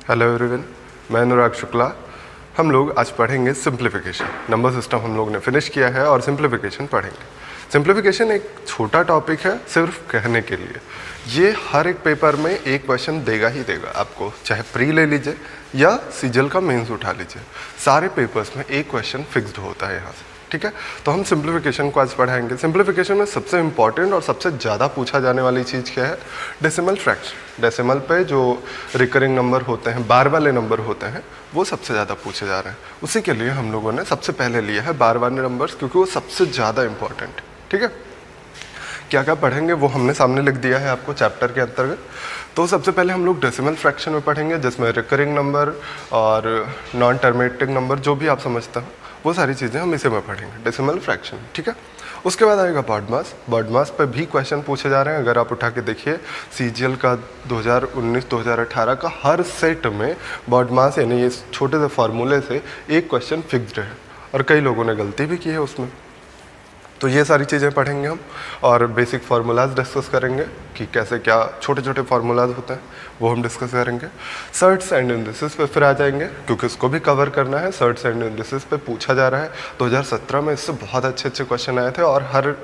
Hello everyone, मैं अनुराग शुक्ला। हम लोग आज पढ़ेंगे सिंप्लीफिकेशन। नंबर सिस्टम हम लोग ने फिनिश किया है और सिंप्लीफिकेशन पढ़ेंगे। सिंप्लीफिकेशन एक छोटा टॉपिक है सिर्फ कहने के लिए। ये हर एक पेपर में एक क्वेश्चन देगा ही देगा आपको, चाहे प्री ले लीजिए या सीजीएल का मेंस उठा लीजिए। सारे पेपर्स में एक क्वेश्चन फिक्स्ड होता है यहाँ से, ठीक है। तो हम सिंप्लीफिकेशन को आज पढ़ाएंगे। सिंप्लीफिकेशन में सबसे इंपॉर्टेंट और सबसे ज़्यादा पूछा जाने वाली चीज़ क्या है? Decimal fraction. डेसिमल पे जो रिकरिंग नंबर होते हैं, बार वाले नंबर होते हैं, वो सबसे ज़्यादा पूछे जा रहे हैं। उसी के लिए हम लोगों ने सबसे पहले लिया है बार वाले नंबर्स, क्योंकि वो सबसे ज़्यादा इंपॉर्टेंट, ठीक है। क्या क्या पढ़ेंगे वो हमने सामने लिख दिया है आपको चैप्टर के अंतर्गत। तो सबसे पहले हम लोग डेसिमल फ्रैक्शन में पढ़ेंगे, जिसमें रिकरिंग नंबर और नॉन टर्मिनेटिंग नंबर जो भी आप समझते हो वो सारी चीज़ें हम इसे में पढ़ेंगे, डेसिमल फ्रैक्शन, ठीक है। उसके बाद आएगा बॉड मास। बॉड मास पे भी क्वेश्चन पूछे जा रहे हैं। अगर आप उठा के देखिए सीजीएल का 2019-2018 का हर सेट में बॉड मास यानी ये छोटे से फार्मूले से एक क्वेश्चन फिक्स्ड है, और कई लोगों ने गलती भी की है उसमें। तो ये सारी चीज़ें पढ़ेंगे हम, और बेसिक फार्मूलाज डिस्कस करेंगे कि कैसे क्या छोटे छोटे फार्मूलाज होते हैं, वो हम डिस्कस करेंगे। सर्ट्स एंड इंडिसेस पे फिर आ जाएंगे, क्योंकि उसको भी कवर करना है। सर्ट्स एंड इंडिसेस पे पूछा जा रहा है। 2017 में इससे बहुत अच्छे अच्छे क्वेश्चन आए थे और हर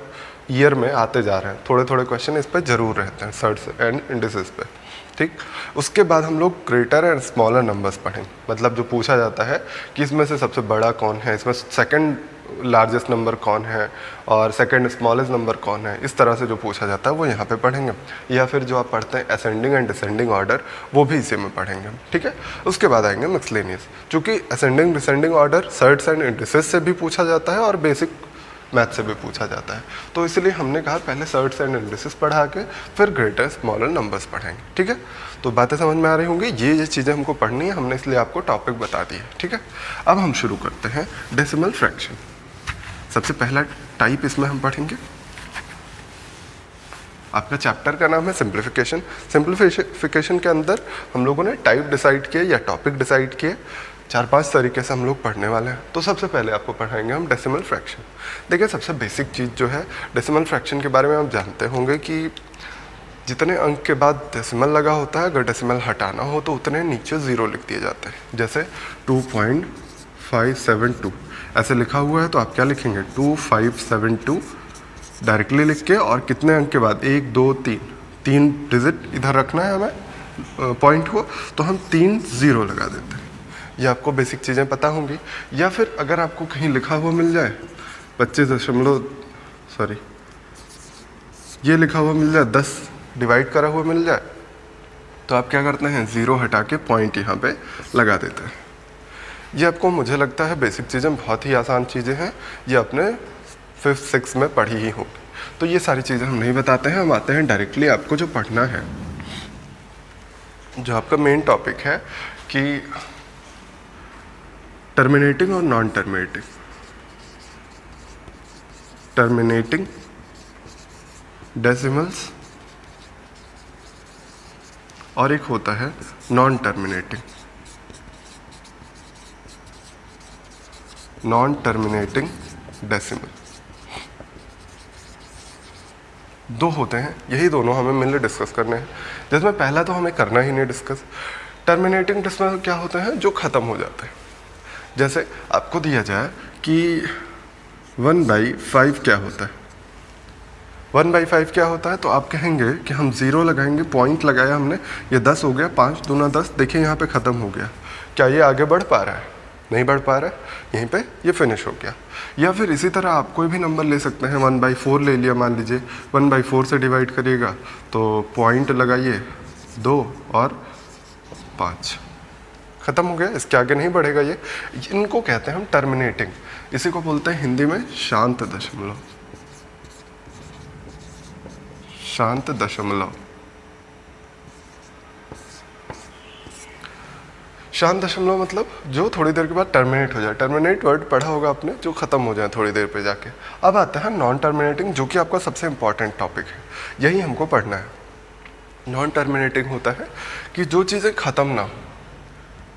ईयर में आते जा रहे हैं। थोड़े थोड़े क्वेश्चन इस पर जरूर रहते हैं, सर्ट्स एंड इंडिसेस पे, ठीक। उसके बाद हम लोग ग्रेटर एंड स्मॉलर नंबर्स पढ़ेंगे। मतलब जो पूछा जाता है कि इसमें से सबसे बड़ा कौन है, इसमें सेकंड लार्जेस्ट नंबर कौन है और सेकंड स्मॉलेस्ट नंबर कौन है, इस तरह से जो पूछा जाता है वो यहाँ पे पढ़ेंगे। या फिर जो आप पढ़ते हैं असेंडिंग एंड डिसेंडिंग ऑर्डर, वो भी इसी में पढ़ेंगे, ठीक है। उसके बाद आएंगे मिक्सलेनियस। चूँकि ascending descending order shirts and indices से भी पूछा जाता है और बेसिक मैथ से भी पूछा जाता है, तो इसलिए हमने कहा पहले सर्ट्स एंड इंडिसेस पढ़ा के फिर ग्रेटर स्मॉलर नंबर्स पढ़ेंगे, ठीक है। तो बातें समझ में आ रही होंगी। ये चीज़ें हमको पढ़नी है, हमने इसलिए आपको टॉपिक बता दी है, ठीक है। अब हम शुरू करते हैं डेसिमल फ्रैक्शन। सबसे पहला टाइप इसमें हम पढ़ेंगे। आपका चैप्टर का नाम है सिंप्लीफिकेशन। सिंप्लीफिकेशन के अंदर हम लोगों ने टाइप डिसाइड किए या टॉपिक डिसाइड किए। 4-5 तरीके से हम लोग पढ़ने वाले हैं। तो सबसे पहले आपको पढ़ाएंगे हम डेसिमल फ्रैक्शन। देखिए, सबसे बेसिक चीज़ जो है डेसिमल फ्रैक्शन के बारे में आप जानते होंगे कि जितने अंक के बाद डेसिमल लगा होता है, अगर डेसिमल हटाना हो तो उतने नीचे ज़ीरो लिख दिए जाते हैं। जैसे 2.572 ऐसे लिखा हुआ है, तो आप क्या लिखेंगे 2572 डायरेक्टली लिख के, और कितने अंक के बाद 1 2 3 डिजिट इधर रखना है हमें पॉइंट को, तो हम 3 0 लगा देते हैं। ये आपको बेसिक चीज़ें पता होंगी। या फिर अगर आपको कहीं लिखा हुआ मिल जाए 10 मिल जाए, 10 डिवाइड करा हुआ मिल जाए, तो आप क्या करते हैं 0 हटा के पॉइंट यहाँ पे लगा देते हैं। ये आपको, मुझे लगता है बेसिक चीज़ें बहुत ही आसान चीज़ें हैं, ये अपने 5th 6th में पढ़ी ही होंगी। तो ये सारी चीज़ें हम नहीं बताते हैं, हम आते हैं डायरेक्टली आपको जो पढ़ना है, जो आपका मेन टॉपिक है कि टर्मिनेटिंग और नॉन टर्मिनेटिंग। टर्मिनेटिंग डेसिमल्स और एक होता है non terminating. Non terminating decimal, दो होते हैं। यही दोनों हमें मिलकर डिस्कस करने हैं, जिसमें पहला तो हमें करना ही नहीं डिस्कस। टर्मिनेटिंग डेसिमल क्या होता है? जो ख़त्म हो जाते हैं। जैसे आपको दिया जाए कि 1/5 क्या होता है, 1/5 क्या होता है, तो आप कहेंगे कि हम 0 लगाएंगे, पॉइंट लगाया हमने, ये 10 हो गया, 5 दूना 10, देखिए यहाँ पे ख़त्म हो गया। क्या ये आगे बढ़ पा रहा है? नहीं बढ़ पा रहा है, यहीं पे ये फिनिश हो गया। या फिर इसी तरह आप कोई भी नंबर ले सकते हैं। 1/4 ले लिया, मान लीजिए 1/4 से डिवाइड करिएगा तो पॉइंट लगाइए 2 और 5, ख़त्म हो गया, इसके आगे नहीं बढ़ेगा ये। इनको कहते हैं हम टर्मिनेटिंग। इसी को बोलते हैं हिंदी में शांत दशमलव। शांत दशमलव। शांत दशमलव मतलब जो थोड़ी देर के बाद टर्मिनेट हो जाए। टर्मिनेट वर्ड पढ़ा होगा आपने, जो ख़त्म हो जाए थोड़ी देर पे जाके। अब आता है नॉन टर्मिनेटिंग, जो कि आपका सबसे इंपॉर्टेंट टॉपिक है, यही हमको पढ़ना है। नॉन टर्मिनेटिंग होता है कि जो चीज़ें ख़त्म ना हो,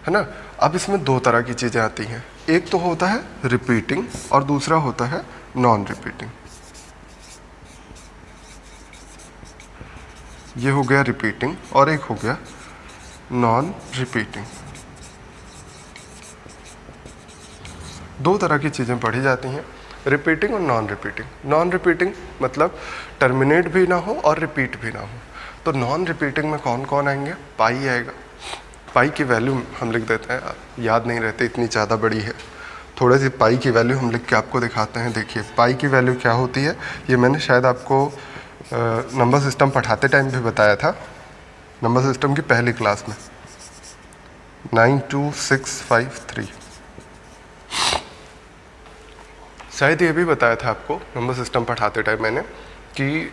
है ना। अब इसमें 2 तरह की चीज़ें आती हैं। एक तो होता है रिपीटिंग और दूसरा होता है नॉन रिपीटिंग। ये हो गया रिपीटिंग और एक हो गया नॉन रिपीटिंग। दो तरह की चीज़ें पढ़ी जाती हैं, रिपीटिंग और नॉन रिपीटिंग। नॉन रिपीटिंग मतलब टर्मिनेट भी ना हो और रिपीट भी ना हो। तो नॉन रिपीटिंग में कौन कौन आएंगे? पाई आएगा। पाई की वैल्यू हम लिख देते हैं, याद नहीं रहते, इतनी ज़्यादा बड़ी है। थोड़ी सी पाई की वैल्यू हम लिख के आपको दिखाते हैं। देखिए पाई की वैल्यू क्या होती है, ये मैंने शायद आपको नंबर सिस्टम पढ़ाते टाइम भी बताया था, नंबर सिस्टम की पहली क्लास में, 92653। शायद ये भी बताया था आपको नंबर सिस्टम पढ़ाते टाइम मैंने कि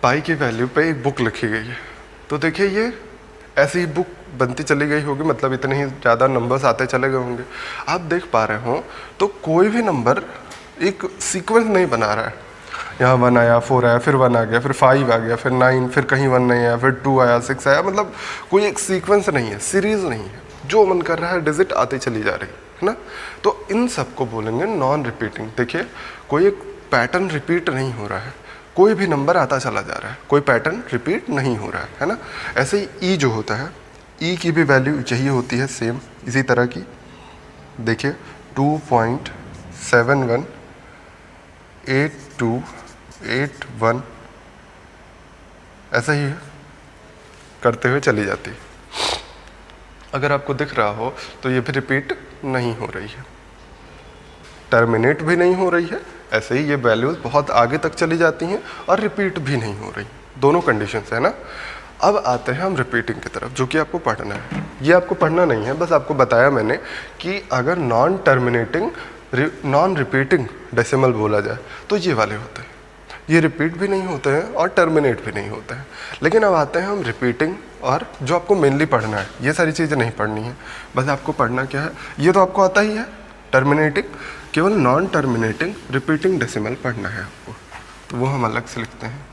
पाई की वैल्यू पे एक बुक लिखी गई है। तो देखिए ये ऐसी ही बुक बनती चली गई होगी, मतलब इतने ही ज़्यादा नंबर्स आते चले गए होंगे। आप देख पा रहे हो तो कोई भी नंबर एक सीक्वेंस नहीं बना रहा है। यहाँ 1 आया, 4 आया, फिर 1 आ गया, फिर 5 आ गया, फिर 9, फिर कहीं 1 नहीं आया, फिर 2 आया, 6 आया, मतलब कोई एक सीक्वेंस नहीं है, सीरीज नहीं है। जो मन कर रहा है डिजिट आती चली जा रही है ना। तो इन सबको बोलेंगे नॉन रिपीटिंग। देखिए कोई एक पैटर्न रिपीट नहीं हो रहा है, कोई भी नंबर आता चला जा रहा है, कोई पैटर्न रिपीट नहीं हो रहा है ना। ऐसे ही ई जो होता है, ई की भी वैल्यू यही होती है, सेम इसी तरह की। देखिए 2.718281 ऐसा ही है, करते हुए चली जाती है। अगर आपको दिख रहा हो तो ये भी रिपीट नहीं हो रही है, टर्मिनेट भी नहीं हो रही है। ऐसे ही ये वैल्यूज बहुत आगे तक चली जाती हैं और रिपीट भी नहीं हो रही, दोनों कंडीशंस है ना। अब आते हैं हम रिपीटिंग की तरफ, जो कि आपको पढ़ना है। ये आपको पढ़ना नहीं है, बस आपको बताया मैंने कि अगर non terminating non repeating decimal बोला जाए तो ये वाले होते हैं, ये रिपीट भी नहीं होते हैं और टर्मिनेट भी नहीं होते हैं। लेकिन अब आते हैं हम रिपीटिंग, और जो आपको मेनली पढ़ना है, ये सारी चीज़ें नहीं पढ़नी है, बस आपको पढ़ना क्या है, ये तो आपको आता ही है, टर्मिनेटिंग। केवल नॉन टर्मिनेटिंग रिपीटिंग डेसिमल पढ़ना है आपको, तो वो हम अलग से लिखते हैं,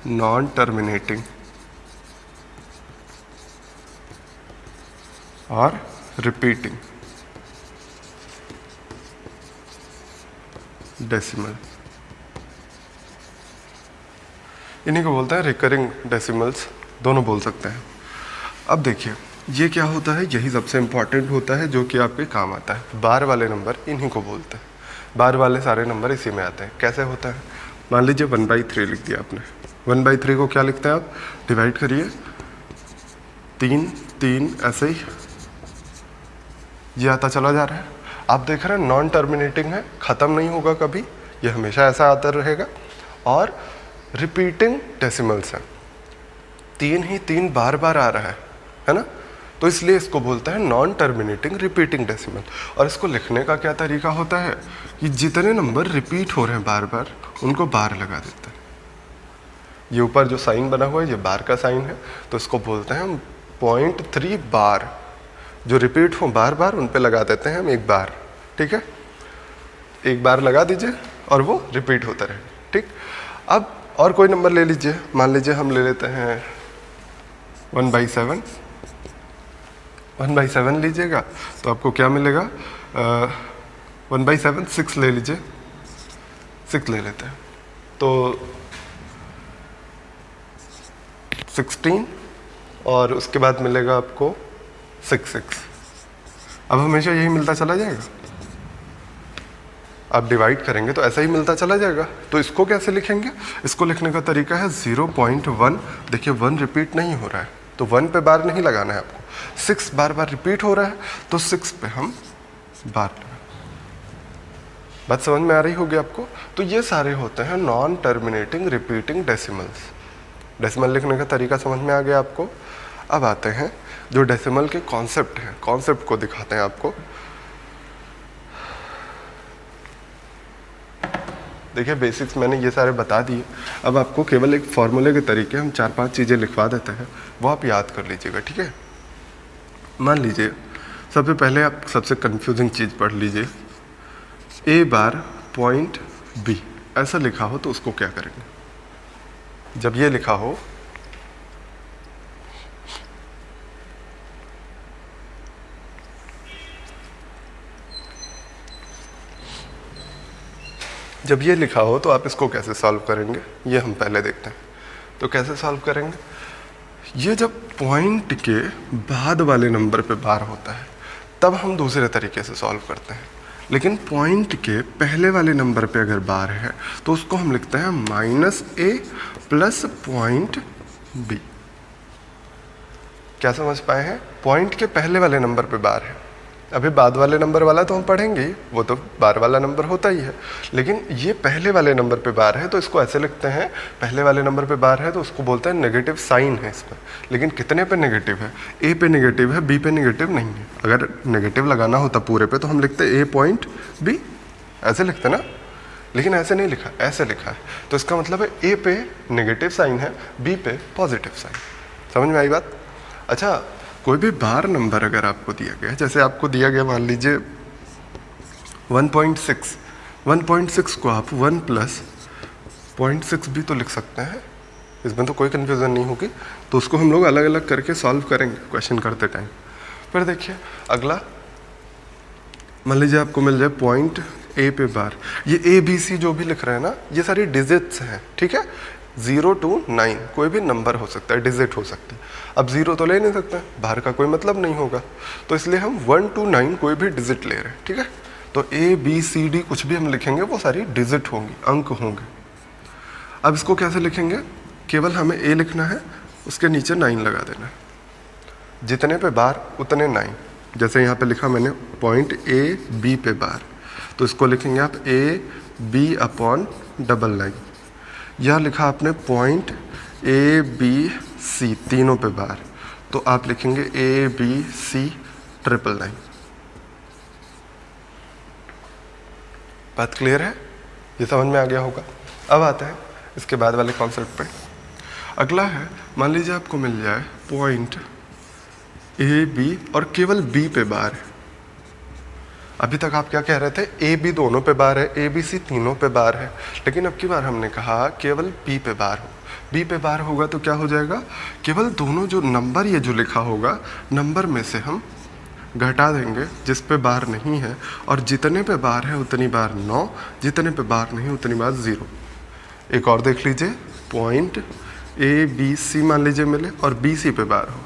नॉन टर्मिनेटिंग और रिपीटिंग डेसिमल, इन्हीं को बोलते हैं रिकरिंग डेसिमल्स, दोनों बोल सकते हैं। अब देखिए ये क्या होता है, यही सबसे इम्पॉर्टेंट होता है जो कि आपके काम आता है। बार वाले नंबर इन्हीं को बोलते हैं, बार वाले सारे नंबर इसी में आते हैं। कैसे होता है, मान लीजिए 1/3 लिख दिया आपने, 1/3 को क्या लिखते हैं आप, डिवाइड करिए 3 3, ऐसे ही ये आता चला जा रहा है। आप देख रहे हैं नॉन टर्मिनेटिंग है, ख़त्म नहीं होगा कभी, ये हमेशा ऐसा आता रहेगा। और रिपीटिंग डेसिमल्स है, 3 ही 3 बार बार आ रहा है ना, तो इसलिए इसको बोलते हैं नॉन टर्मिनेटिंग रिपीटिंग डेसिमल। और इसको लिखने का क्या तरीका होता है कि जितने नंबर रिपीट हो रहे हैं बार बार, उनको बार लगा देते हैं। ये ऊपर जो साइन बना हुआ है ये बार का साइन है, तो इसको बोलते हैं हम 0.3 बार। जो रिपीट हो बार बार उन पे लगा देते हैं हम एक बार, ठीक है, एक बार लगा दीजिए और वो रिपीट होता रहे, ठीक। अब और कोई नंबर ले लीजिए, मान लीजिए हम ले लेते हैं 1/7, 1/7 लीजिएगा तो आपको क्या मिलेगा, 1/7 6 ले लीजिए, 6 ले लेते हैं तो 16, और उसके बाद मिलेगा आपको 6 6। अब हमेशा यही मिलता चला जाएगा, आप डिवाइड करेंगे तो ऐसा ही मिलता चला जाएगा। तो इसको कैसे लिखेंगे, इसको लिखने का तरीका है 0.1। देखिए 1 रिपीट नहीं हो रहा है तो 1 पे बार नहीं लगाना है आपको, 6 बार बार रिपीट हो रहा है तो 6 पे हम बार लगा। बात समझ में आ रही होगी आपको। तो ये सारे होते हैं non terminating repeating decimals. Decimal लिखने का तरीका समझ में आ गया आपको। अब आते हैं जो डेसिमल के कॉन्सेप्ट हैं, कॉन्सेप्ट को दिखाते हैं आपको। देखिए बेसिक्स मैंने ये सारे बता दिए, अब आपको केवल एक फॉर्मूले के तरीके हम 4-5 चीज़ें लिखवा देते हैं, वो आप याद कर लीजिएगा, ठीक है। मान लीजिए सबसे पहले आप सबसे कंफ्यूजिंग चीज़ पढ़ लीजिए, a बार पॉइंट b ऐसा लिखा हो तो उसको क्या करेंगे। जब ये लिखा हो जब ये लिखा हो तो आप इसको कैसे सॉल्व करेंगे, ये हम पहले देखते हैं। तो कैसे सॉल्व करेंगे, ये जब पॉइंट के बाद वाले नंबर पे बार होता है तब हम दूसरे तरीके से सॉल्व करते हैं, लेकिन पॉइंट के पहले वाले नंबर पे अगर बार है तो उसको हम लिखते हैं -a प्लस पॉइंट b। क्या समझ पाए हैं? पॉइंट के पहले वाले नंबर पे बार है, अभी बाद वाले नंबर वाला तो हम पढ़ेंगे ही, वो तो बार वाला नंबर होता ही है, लेकिन ये पहले वाले नंबर पे बार है तो इसको ऐसे लिखते हैं, पहले वाले नंबर पे बार है तो उसको बोलते हैं नेगेटिव साइन है इसमें। लेकिन कितने पे नेगेटिव है? ए पे नेगेटिव है, बी पे नेगेटिव नहीं है। अगर नेगेटिव लगाना होता पूरे पे तो हम लिखते ए पॉइंट बी, ऐसे लिखते ना, लेकिन ऐसे नहीं लिखा, ऐसे लिखा है। तो इसका मतलब है ए पे नेगेटिव साइन है, बी पे पॉजिटिव साइन। समझ में आई बात? अच्छा, कोई भी बार नंबर अगर आपको दिया गया, जैसे आपको दिया गया मान लीजिए 1.6, 1.6 को आप 1 प्लस 0.6 भी तो लिख सकते हैं, इसमें तो कोई कन्फ्यूज़न नहीं होगी। तो उसको हम लोग अलग अलग करके सॉल्व करेंगे क्वेश्चन करते टाइम। फिर देखिए अगला, मान लीजिए आपको मिल जाए पॉइंट ए पे बार, ये ABC जो भी लिख रहे हैं ना, ये सारी डिजिट्स हैं, ठीक है। 0 to 9 कोई भी नंबर हो सकता है, डिजिट हो सकती है। अब 0 तो ले नहीं सकते, बाहर का कोई मतलब नहीं होगा, तो इसलिए हम 1 to 9 कोई भी डिजिट ले रहे हैं, ठीक है। तो ABCD कुछ भी हम लिखेंगे वो सारी डिजिट होंगी, अंक होंगे। अब इसको कैसे लिखेंगे? केवल हमें A लिखना है, उसके नीचे 9 लगा देना है, जितने पे बार उतने 9। जैसे यहाँ पे लिखा मैंने पॉइंट AB पे बार, तो इसको लिखेंगे आप AB/9। या लिखा आपने पॉइंट ABC तीनों पे बार, तो आप लिखेंगे ABC999। बात क्लियर है? ये समझ में आ गया होगा। अब आते हैं इसके बाद वाले कॉन्सेप्ट पे। अगला है, मान लीजिए आपको मिल जाए पॉइंट AB और केवल B पे बार है। अभी तक आप क्या कह रहे थे? AB दोनों पे बार है, ABC तीनों पे बार है, लेकिन अब की बार हमने कहा केवल B पे बार हो। B पे बार होगा तो क्या हो जाएगा? केवल दोनों जो नंबर ये जो लिखा होगा, नंबर में से हम घटा देंगे जिस पे बार नहीं है, और जितने पे बार है उतनी बार 9, जितने पे बार नहीं उतनी बार 0। एक और देख लीजिए, पॉइंट ABC मान लीजिए मिले और BC पे बार हो,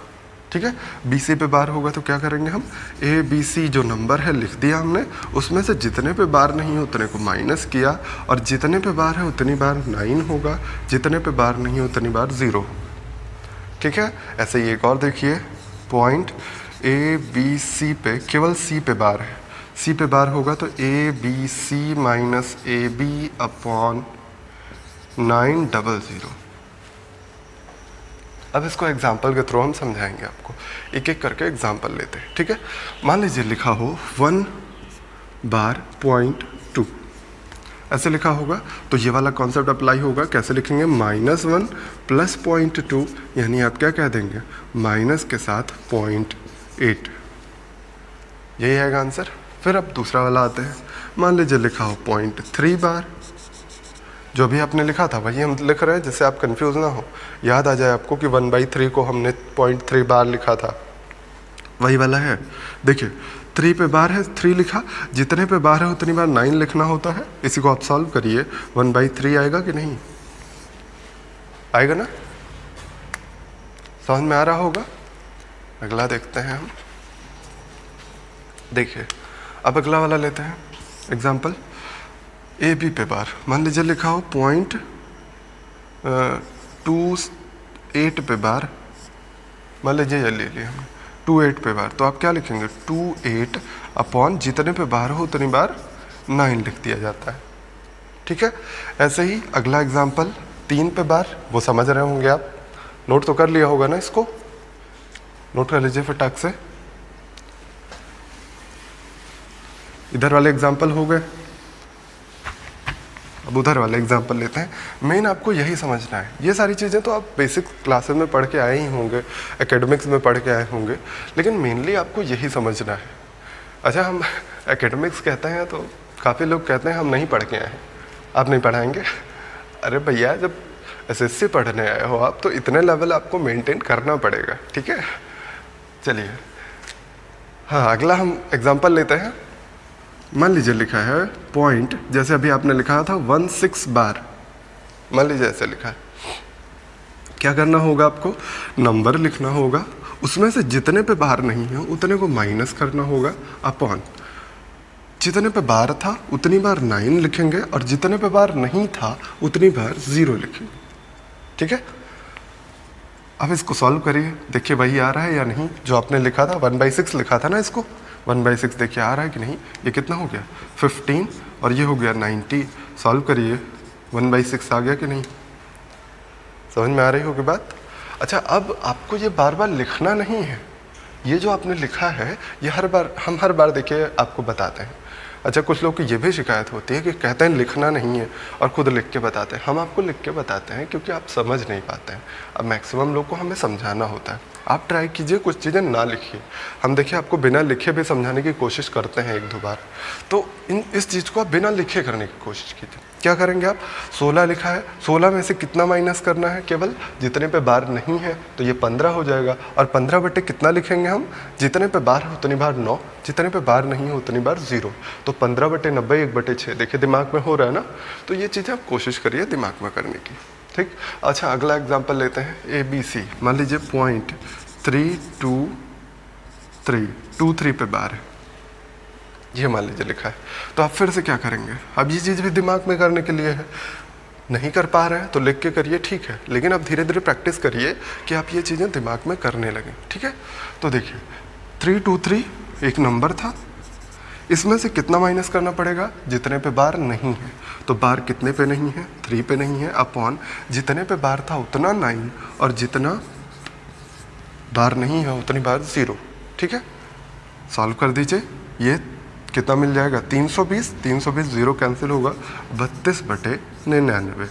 ठीक है। BC पे बार होगा तो क्या करेंगे हम? ABC जो नंबर है लिख दिया हमने, उसमें से जितने पे बार नहीं है उतने को माइनस किया, और जितने पे बार है उतनी बार 9 होगा, जितने पे बार नहीं है उतनी बार 0 होगा, ठीक है। ऐसे ही एक और देखिए, पॉइंट ABC पे केवल C पे बार है, C पे बार होगा तो ABC-AB/900। अब इसको एग्जाम्पल के थ्रू हम समझाएंगे आपको, एक एक करके एग्जाम्पल लेते हैं, ठीक है। मान लीजिए लिखा हो 1/.2, ऐसे लिखा होगा तो ये वाला कॉन्सेप्ट अप्लाई होगा। कैसे लिखेंगे? -1 प्लस 0.2, यानी आप क्या कह देंगे? माइनस के साथ 0.8, यही आएगा आंसर। फिर अब दूसरा वाला आते हैं, मान लीजिए लिखा हो 0.3 बार, जो भी आपने लिखा था वही हम लिख रहे हैं, जिससे आप कंफ्यूज ना हो, याद आ जाए आपको कि 1/3 को हमने 0.3 बार लिखा था, वही वाला है। देखिए 3 पे बार है, 3 लिखा, जितने पे बार है उतनी बार 9 लिखना होता है। इसी को आप सॉल्व करिए, 1/3 आएगा कि नहीं आएगा ना? समझ में आ रहा होगा। अगला देखते हैं हम। देखिए अब अगला वाला लेते हैं एग्जाम्पल, AB पे बार मान लीजिए लिखा हो 0.28 पे बार, मान लीजिए ये ले लिया हमने 28 पे बार, तो आप क्या लिखेंगे? 28 अपॉन जितने पे बार हो उतनी बार 9 लिख दिया जाता है, ठीक है। ऐसे ही अगला एग्जाम्पल 3 पे बार, वो समझ रहे होंगे आप, नोट तो कर लिया होगा ना, इसको नोट कर लीजिए फटाक से। इधर वाले एग्जाम्पल हो गए, अब उधर वाले एग्जाम्पल लेते हैं। मेन आपको यही समझना है, ये सारी चीज़ें तो आप बेसिक क्लासेस में पढ़ के आए ही होंगे, एकेडमिक्स में पढ़ के आए होंगे, लेकिन मेनली आपको यही समझना है। अच्छा, हम एकेडमिक्स कहते हैं तो काफ़ी लोग कहते हैं हम नहीं पढ़ के आए हैं, आप नहीं पढ़ाएंगे? अरे भैया, जब SSC पढ़ने आए हो आप तो इतने लेवल आपको मेंटेन करना पड़ेगा, ठीक है। चलिए हाँ, अगला हम एग्जाम्पल लेते हैं। मान लीजिए लिखा है पॉइंट, जैसे अभी आपने लिखा था 16 बार, मान लीजिए ऐसे लिखा है, क्या करना होगा आपको, नंबर लिखना होगा, उसमें से जितने पे बार नहीं है उतने को माइनस करना होगा अपॉन जितने पे बार था उतनी बार 9 लिखेंगे और जितने पे बार नहीं था उतनी बार 0 लिखेंगे। ठीक है, अब इसको सॉल्व करिए, देखिए वही आ रहा है या नहीं जो आपने लिखा था, 1/6 लिखा था ना इसको, 1/6 देखिए आ रहा है कि नहीं। ये कितना हो गया 15 और ये हो गया 90। सॉल्व करिए, 1/6 आ गया कि नहीं, समझ में आ रही होगी बात। अच्छा, अब आपको ये बार बार लिखना नहीं है, ये जो आपने लिखा है ये हर बार देखिए आपको बताते हैं। अच्छा, कुछ लोग की ये भी शिकायत होती है कि कहते हैं लिखना नहीं है और खुद लिख के बताते हैं। हम आपको लिख के बताते हैं क्योंकि आप समझ नहीं पाते हैं। अब मैक्सिमम लोग को हमें समझाना होता है। आप ट्राई कीजिए कुछ चीज़ें ना लिखिए, हम देखिए आपको बिना लिखे भी समझाने की कोशिश करते हैं 1-2 बार। तो इस चीज़ को आप बिना लिखे करने की कोशिश कीजिए। क्या करेंगे आप, 16 लिखा है, 16 में से कितना माइनस करना है, केवल जितने पे बार नहीं है तो ये 15 हो जाएगा। और 15 बटे कितना लिखेंगे हम, जितने पे बार है उतनी बार 9, जितने पे बार नहीं है उतनी बार 0। तो 15 बटे 90 1/6। देखिए दिमाग में हो रहा है ना, तो ये चीज़ें आप कोशिश करिए दिमाग में करने की। ठीक, अच्छा अगला एग्जाम्पल लेते हैं, ABC। मान लीजिए पॉइंट 323 पे बार है, ये मान लीजिए लिखा है। तो आप फिर से क्या करेंगे, अब ये चीज़ भी दिमाग में करने के लिए है, नहीं कर पा रहे हैं तो लिख के करिए, ठीक है, लेकिन अब धीरे धीरे प्रैक्टिस करिए कि आप ये चीज़ें दिमाग में करने लगें। ठीक है, तो देखिए 323 एक नंबर था, इसमें से कितना माइनस करना पड़ेगा, जितने पे बार नहीं है। तो बार कितने पे नहीं है, 3 पे नहीं है, अपॉन जितने पे बार था उतना 9 और जितना बार नहीं है उतनी बार 0। ठीक है, सॉल्व कर दीजिए, ये कितना मिल जाएगा 320, 0 कैंसिल होगा, 32/99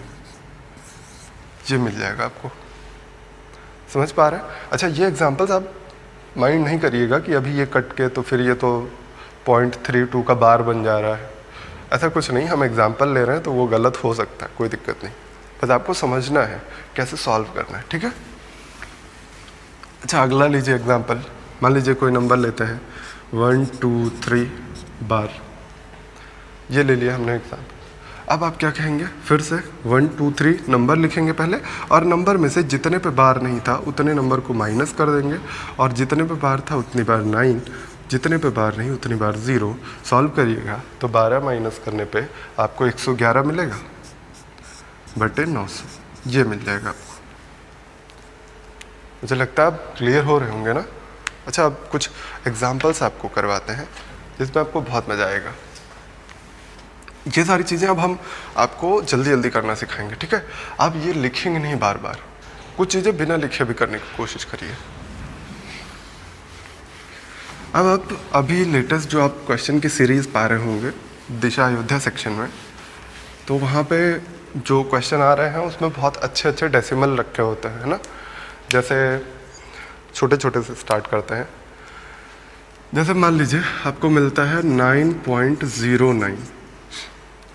ये मिल जाएगा आपको। समझ पा रहे हैं। अच्छा, ये एग्जांपल्स आप माइंड नहीं करिएगा कि अभी ये कट के तो फिर ये तो 0.32 का बार बन जा रहा है, ऐसा कुछ नहीं। हम एग्जांपल ले रहे हैं तो वो गलत हो सकता है, कोई दिक्कत नहीं, बस आपको समझना है कैसे सॉल्व करना है। ठीक है, अच्छा अगला लीजिए एग्जांपल, मान लीजिए कोई नंबर लेते हैं 1 2 3 बार, ये ले लिया हमने एग्जांपल। अब आप क्या कहेंगे, फिर से 1 2 3 नंबर लिखेंगे पहले, और नंबर में से जितने पे बार नहीं था उतने नंबर को माइनस कर देंगे, और जितने पे बार था उतनी बार 9, जितने पे बार नहीं उतनी बार 0। सॉल्व करिएगा तो 12 माइनस करने पे आपको 111 मिलेगा बटे 900, ये मिल जाएगा आपको। मुझे लगता है आप क्लियर हो रहे होंगे ना। अच्छा, अब कुछ एग्जांपल्स आपको करवाते हैं जिसमें आपको बहुत मज़ा आएगा। ये सारी चीज़ें अब हम आपको जल्दी जल्दी करना सिखाएंगे। ठीक है, आप ये लिखेंगे नहीं बार बार, कुछ चीज़ें बिना लिखे भी करने की कोशिश करिए। अब आप अभी लेटेस्ट जो आप क्वेश्चन की सीरीज़ पा रहे होंगे दिशा अयोध्या सेक्शन में, तो वहाँ पे जो क्वेश्चन आ रहे हैं उसमें बहुत अच्छे अच्छे डेसिमल रखे होते हैं ना। जैसे छोटे छोटे से स्टार्ट करते हैं, जैसे मान लीजिए आपको मिलता है 9.09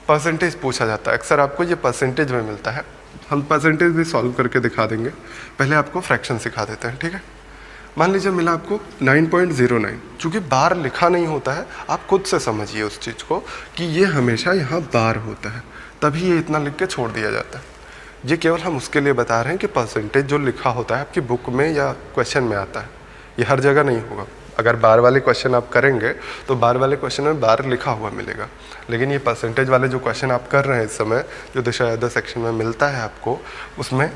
परसेंटेज पूछा जाता है। अक्सर आपको ये परसेंटेज में मिलता है, हम परसेंटेज भी सॉल्व करके दिखा देंगे, पहले आपको फ्रैक्शन सिखा देते हैं। ठीक है, मान लीजिए मिला आपको 9.09, चूँकि बार लिखा नहीं होता है, आप खुद से समझिए उस चीज़ को कि ये हमेशा यहाँ बार होता है, तभी ये इतना लिख के छोड़ दिया जाता है। ये केवल हम उसके लिए बता रहे हैं कि परसेंटेज जो लिखा होता है आपकी बुक में या क्वेश्चन में आता है, ये हर जगह नहीं होगा। अगर बार वाले क्वेश्चन आप करेंगे तो बार वाले क्वेश्चन में बार लिखा हुआ मिलेगा, लेकिन ये परसेंटेज वाले जो क्वेश्चन आप कर रहे हैं इस समय, जो दिशा अयोध्या सेक्शन में मिलता है आपको, उसमें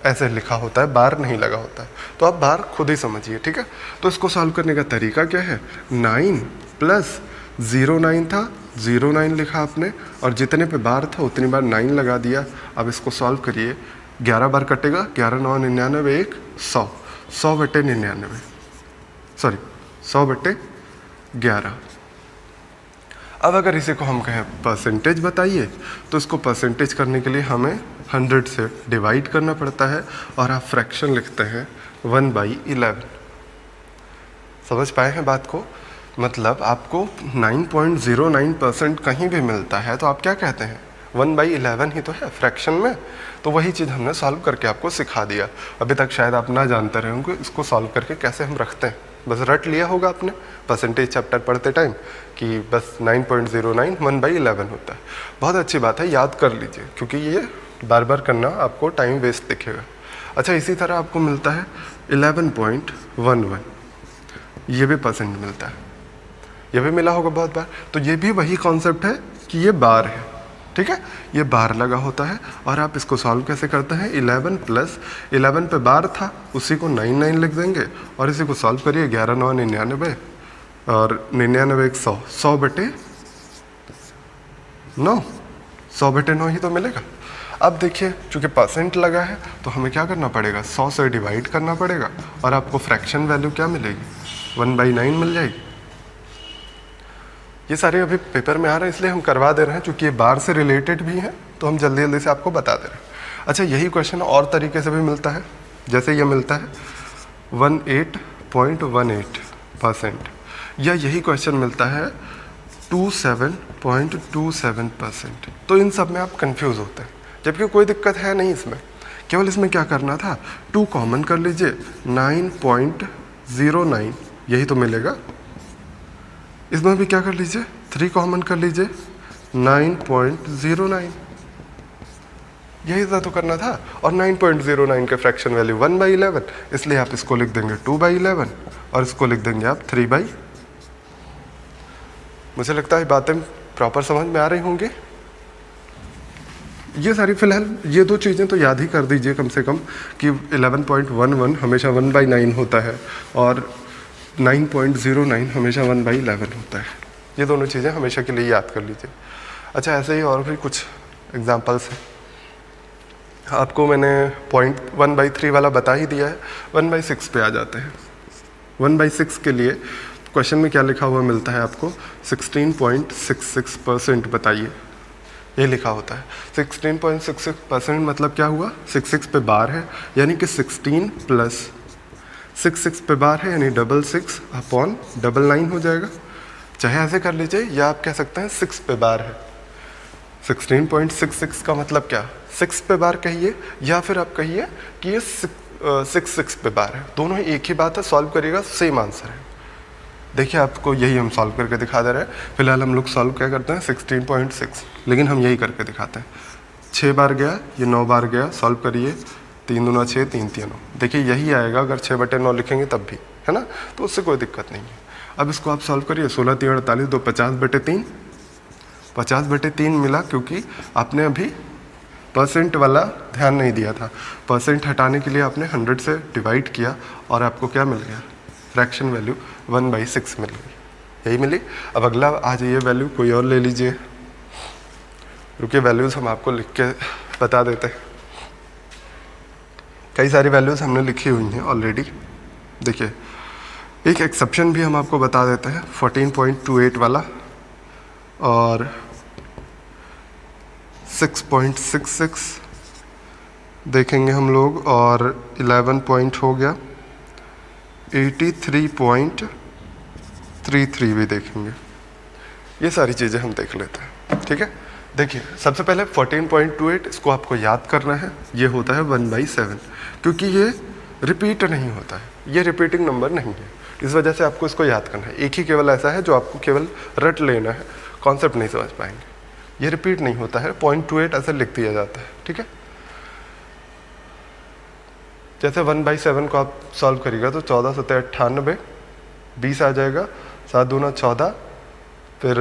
ऐसे लिखा होता है, बार नहीं लगा होता है। तो आप बार खुद ही समझिए। ठीक है, तो इसको सॉल्व करने का तरीका क्या है, 9 + 09 था, 09 लिखा आपने, और जितने पे बार था उतनी बार 9 लगा दिया। अब इसको सॉल्व करिए, 11 बार कटेगा, 11 9 99 1 100, 100 बटे 99, सॉरी 100 बटे 11। अब अगर इसी को हम कहें परसेंटेज बताइए, तो इसको परसेंटेज करने के लिए हमें 100 से डिवाइड करना पड़ता है, और आप फ्रैक्शन लिखते हैं 1/11। समझ पाए हैं बात को, मतलब आपको 9.09% कहीं भी मिलता है तो आप क्या कहते हैं, 1/11 ही तो है फ्रैक्शन में। तो वही चीज़ हमने सॉल्व करके आपको सिखा दिया। अभी तक शायद आप ना जानते रहे होंगे इसको सॉल्व करके कैसे हम रखते हैं, बस रट लिया होगा आपने परसेंटेज चैप्टर पढ़ते टाइम कि बस 9.09 1/11 होता है। बहुत अच्छी बात है, याद कर लीजिए, क्योंकि ये बार बार करना आपको टाइम वेस्ट दिखेगा। अच्छा इसी तरह आपको मिलता है 11.11, ये भी परसेंट मिलता है, ये भी मिला होगा बहुत बार। तो ये भी वही कॉन्सेप्ट है कि ये बार है, ठीक है, ये बार लगा होता है। और आप इसको सॉल्व कैसे करते हैं, 11 प्लस 11 पे बार था उसी को 99 लिख देंगे और इसी को सॉल्व करिए, 11 9 99 और 99 100, 100 बटे 9, 100 बटे 9 ही तो मिलेगा। अब देखिए चूंकि परसेंट लगा है तो हमें क्या करना पड़ेगा, 100 से डिवाइड करना पड़ेगा और आपको फ्रैक्शन वैल्यू क्या मिलेगी, 1/9 मिल जाएगी। ये सारे अभी पेपर में आ रहे हैं इसलिए हम करवा दे रहे हैं, चूंकि ये बार से रिलेटेड भी हैं तो हम जल्दी जल्दी से आपको बता दे रहे हैं। अच्छा यही क्वेश्चन और तरीके से भी मिलता है, जैसे ये मिलता है 18.18%, या यही क्वेश्चन मिलता है 27.27%। तो इन सब में आप कंफ्यूज होते हैं, जबकि कोई दिक्कत है नहीं इसमें, केवल इसमें क्या करना था, 2 कॉमन कर लीजिए, 9.09 यही तो मिलेगा। इसमें भी क्या कर लीजिए, 3 कॉमन कर लीजिए, 9.09 यही तो करना था। और 9.09 के फ्रैक्शन वैल्यू 1/11, इसलिए आप इसको लिख देंगे 2/11 और इसको लिख देंगे आप 3/। मुझे लगता है बातें प्रॉपर समझ में आ रही होंगी। ये सारी फिलहाल ये 2 चीज़ें तो याद ही कर दीजिए कम से कम, कि 11.11 हमेशा 1/9 होता है और 9.09 हमेशा 1/11 होता है। ये दोनों चीज़ें हमेशा के लिए याद कर लीजिए। अच्छा ऐसे ही और भी कुछ एग्जांपल्स हैं, आपको मैंने 1/3 वाला बता ही दिया है। 1/6 पे आ जाते हैं। 1/6 के लिए क्वेश्चन में क्या लिखा हुआ मिलता है आपको, 16.66% बताइए, ये लिखा होता है। 16.66% मतलब क्या हुआ, 66 पे बार है यानी कि 16 प्लस 66 पे बार है यानी 66 अपॉन 99 हो जाएगा। चाहे ऐसे कर लीजिए या आप कह सकते हैं 6 पे बार है। 16.66 का मतलब क्या, 6 पे बार कहिए या फिर आप कहिए कि ये 6 पे बार है, दोनों ही एक ही बात है, सॉल्व करिएगा सेम आंसर है। देखिए आपको यही हम सॉल्व करके दिखा दे रहे हैं। फिलहाल हम लोग सॉल्व क्या करते हैं 16.6, लेकिन हम यही करके दिखाते हैं। 6 बार गया, ये 9 बार गया, सॉल्व करिए, 3 दूना 6, 3 3 9, देखिए यही आएगा अगर 6/9 लिखेंगे तब भी, है ना, तो उससे कोई दिक्कत नहीं है। अब इसको आप सॉल्व करिए, 16 3 48, 2 50/3, 50/3 मिला, क्योंकि आपने अभी परसेंट वाला ध्यान नहीं दिया था। परसेंट हटाने के लिए आपने 100 से डिवाइड किया और आपको क्या मिल गया, फ्रैक्शन वैल्यू 1/6 मिल गई, यही मिली। अब अगला आ जाइए वैल्यू कोई और ले लीजिए, रुकिए वैल्यूज़ हम आपको लिख के बता देते हैं। कई सारी वैल्यूज़ हमने लिखी हुई हैं ऑलरेडी। देखिए एक एक्सेप्शन भी हम आपको बता देते हैं, 14.28 वाला और 6.66 देखेंगे हम लोग, और 11 पॉइंट हो गया, 83.33 भी देखेंगे। ये सारी चीज़ें हम देख लेते हैं, ठीक है। देखिए सबसे पहले 14.28 इसको आपको याद करना है, ये होता है 1/7, क्योंकि ये रिपीट नहीं होता है, ये रिपीटिंग नंबर नहीं है, इस वजह से आपको इसको याद करना है। एक ही केवल ऐसा है जो आपको केवल रट लेना है, कॉन्सेप्ट नहीं समझ पाएंगे। ये रिपीट नहीं होता है, 0.28 ऐसे लिख दिया जाता है, ठीक है। जैसे 1/7 को आप सॉल्व करिएगा तो 14 7 98, 20 आ जाएगा, 7 दूना 14, फिर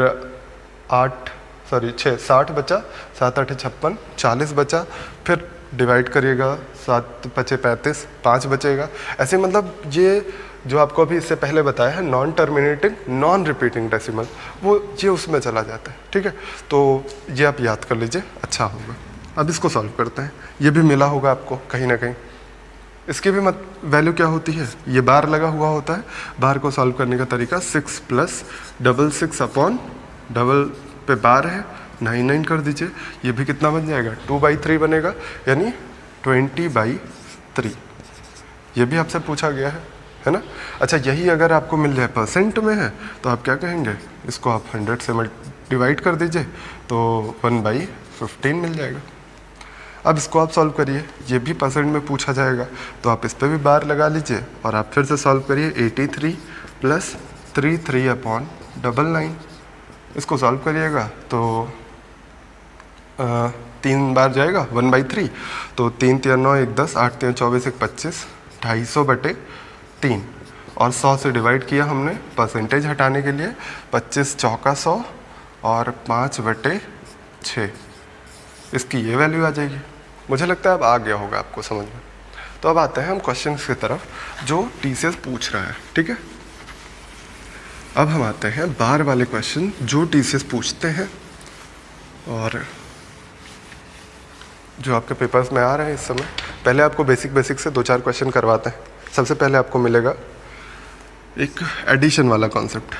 60 बचा, 7 8 56, 40 बचा, फिर डिवाइड करिएगा, 7 5 35, 5 बचेगा। ऐसे मतलब ये जो आपको अभी इससे पहले बताया है non terminating non repeating decimal, वो ये उसमें चला जाता है, ठीक है। तो ये आप याद कर लीजिए, अच्छा होगा। अब इसको सॉल्व करते हैं, ये भी मिला होगा आपको कहीं ना कहीं। इसकी भी वैल्यू क्या होती है, ये बार लगा हुआ होता है। बार को सॉल्व करने का तरीका 6 प्लस 66 अपॉन डबल पे बार है 99 कर दीजिए, ये भी कितना बन जाएगा 2/3 बनेगा, यानी 20/3। ये भी आपसे पूछा गया है ना। अच्छा यही अगर आपको मिल जाए परसेंट में है तो आप क्या कहेंगे, इसको आप 100 से डिवाइड कर दीजिए तो 1/15 मिल जाएगा। अब इसको आप सॉल्व करिए, ये भी परसेंट में पूछा जाएगा तो आप इस पर भी बार लगा लीजिए और आप फिर से सॉल्व करिए, 83 प्लस 33 अपॉन 99। इसको सॉल्व करिएगा तो 3 बार जाएगा 1/3, तो 3 3 9 1 10, 8 3 24 1 25, 250/3। और 100 से डिवाइड किया हमने परसेंटेज हटाने के लिए, 25 चौका 100 और 5/6, इसकी ये वैल्यू आ जाएगी। मुझे लगता है अब आ गया होगा आपको समझ में। तो अब आते हैं हम क्वेश्चन की तरफ जो टीसीएस पूछ रहा है, ठीक है। अब हम आते हैं बार वाले क्वेश्चन जो टीसीएस पूछते हैं और जो आपके पेपर्स में आ रहे हैं इस समय। पहले आपको बेसिक से 2-4 क्वेश्चन करवाते हैं। सबसे पहले आपको मिलेगा एक एडिशन वाला कॉन्सेप्ट,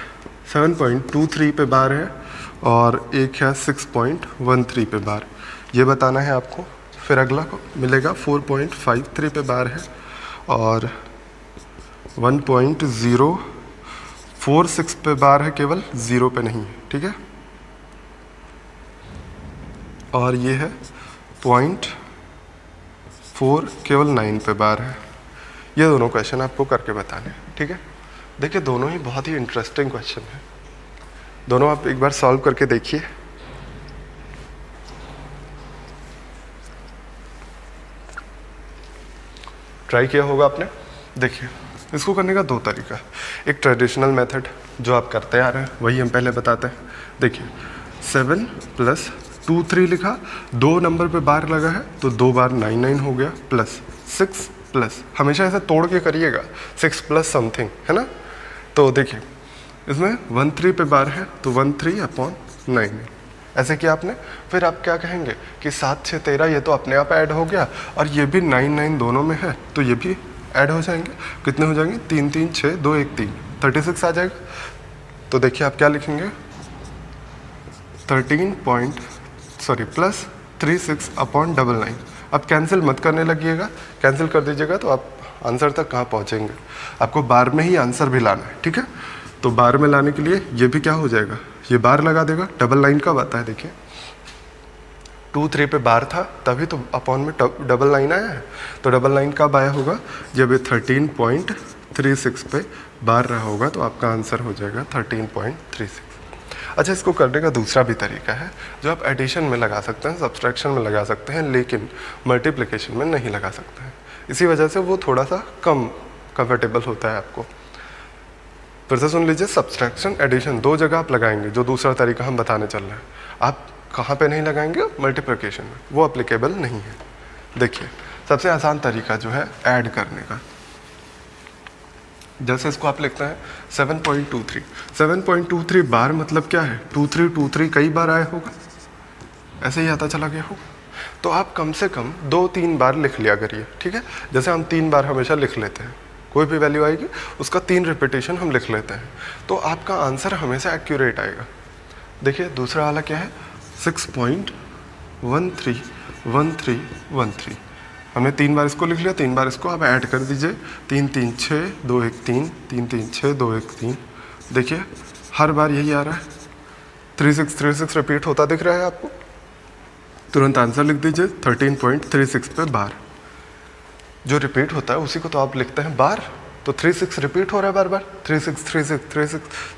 7.23 पे बार है और एक है 6.13 पे बार, ये बताना है आपको। फिर अगला को मिलेगा 4.53 पे बार है और 1.046 पे बार है, केवल 0 पे नहीं है, ठीक है। और ये है 0.4 केवल 9 पे बार है। ये दोनों क्वेश्चन आपको करके बताने हैं, ठीक है। देखिए दोनों ही बहुत ही इंटरेस्टिंग क्वेश्चन है, दोनों आप एक बार सॉल्व करके देखिए। ट्राई किया होगा आपने। देखिए इसको करने का 2 तरीका है। एक ट्रेडिशनल मेथड जो आप करते आ रहे हैं वही हम पहले बताते हैं। देखिए 7 + 2 3 लिखा, 2 नंबर पे बार लगा है तो 2 बार 9 9 हो गया, प्लस 6 प्लस, हमेशा ऐसे तोड़ के करिएगा, 6 प्लस समथिंग, है ना। तो देखिए इसमें 13 पे बार है तो 13/9 ऐसे किया आपने। फिर आप क्या कहेंगे कि 7 6 13, ये तो अपने आप ऐड हो गया, और ये भी 9 9 दोनों में है तो ये भी ऐड हो जाएंगे। कितने हो जाएंगे? 3 3 6 2 1 3, 36 आ जाएगा। तो देखिए आप क्या लिखेंगे, प्लस 36/99। अब कैंसिल मत करने लगिएगा, कैंसिल कर दीजिएगा तो आप आंसर तक कहाँ पहुँचेंगे। आपको बार में ही आंसर भी लाना है, ठीक है। तो बार में लाने के लिए ये भी क्या हो जाएगा, ये बार लगा देगा। डबल लाइन कब आता है, देखिए 2 3 पे बार था तभी तो अपॉन में डबल लाइन आया है। तो डबल लाइन कब आया होगा, जब ये 13.36 पे बार रहा होगा, तो आपका आंसर हो जाएगा 13.36। अच्छा, इसको करने का दूसरा भी तरीका है जो आप एडिशन में लगा सकते हैं, सब्सट्रैक्शन में लगा सकते हैं, लेकिन मल्टीप्लिकेशन में नहीं लगा सकते हैं। इसी वजह से वो थोड़ा सा कम कंफर्टेबल होता है आपको। फिर से सुन लीजिए, सब्सट्रैक्शन एडिशन 2 जगह आप लगाएंगे, जो दूसरा तरीका हम बताने चल रहे हैं। आप कहाँ पे नहीं लगाएंगे, मल्टीप्लिकेशन में, वो अप्लीकेबल नहीं है। देखिए सबसे आसान तरीका जो है ऐड करने का, जैसे इसको आप लिखते हैं 7.23। 7.23 बार मतलब क्या है, 2323 कई बार आया होगा, ऐसे ही आता चला गया होगा। तो आप कम से कम 2-3 बार लिख लिया करिए, ठीक है। जैसे हम 3 बार हमेशा लिख लेते हैं, कोई भी वैल्यू आएगी उसका 3 रिपीटेशन हम लिख लेते हैं, तो आपका आंसर हमेशा एक्यूरेट आएगा। देखिए दूसरा वाला क्या है, 6.131313। हमने 3 बार इसको लिख लिया, 3 बार इसको, अब ऐड कर दीजिए, 3 3 6 2 1 3, 3 3 6 2 1 3। देखिए हर बार यही आ रहा है, 36 रिपीट होता दिख रहा है आपको। तुरंत आंसर लिख दीजिए 13.36 पे बार। जो रिपीट होता है उसी को तो आप लिखते हैं बार, तो 36 रिपीट हो रहा है बार बार, 36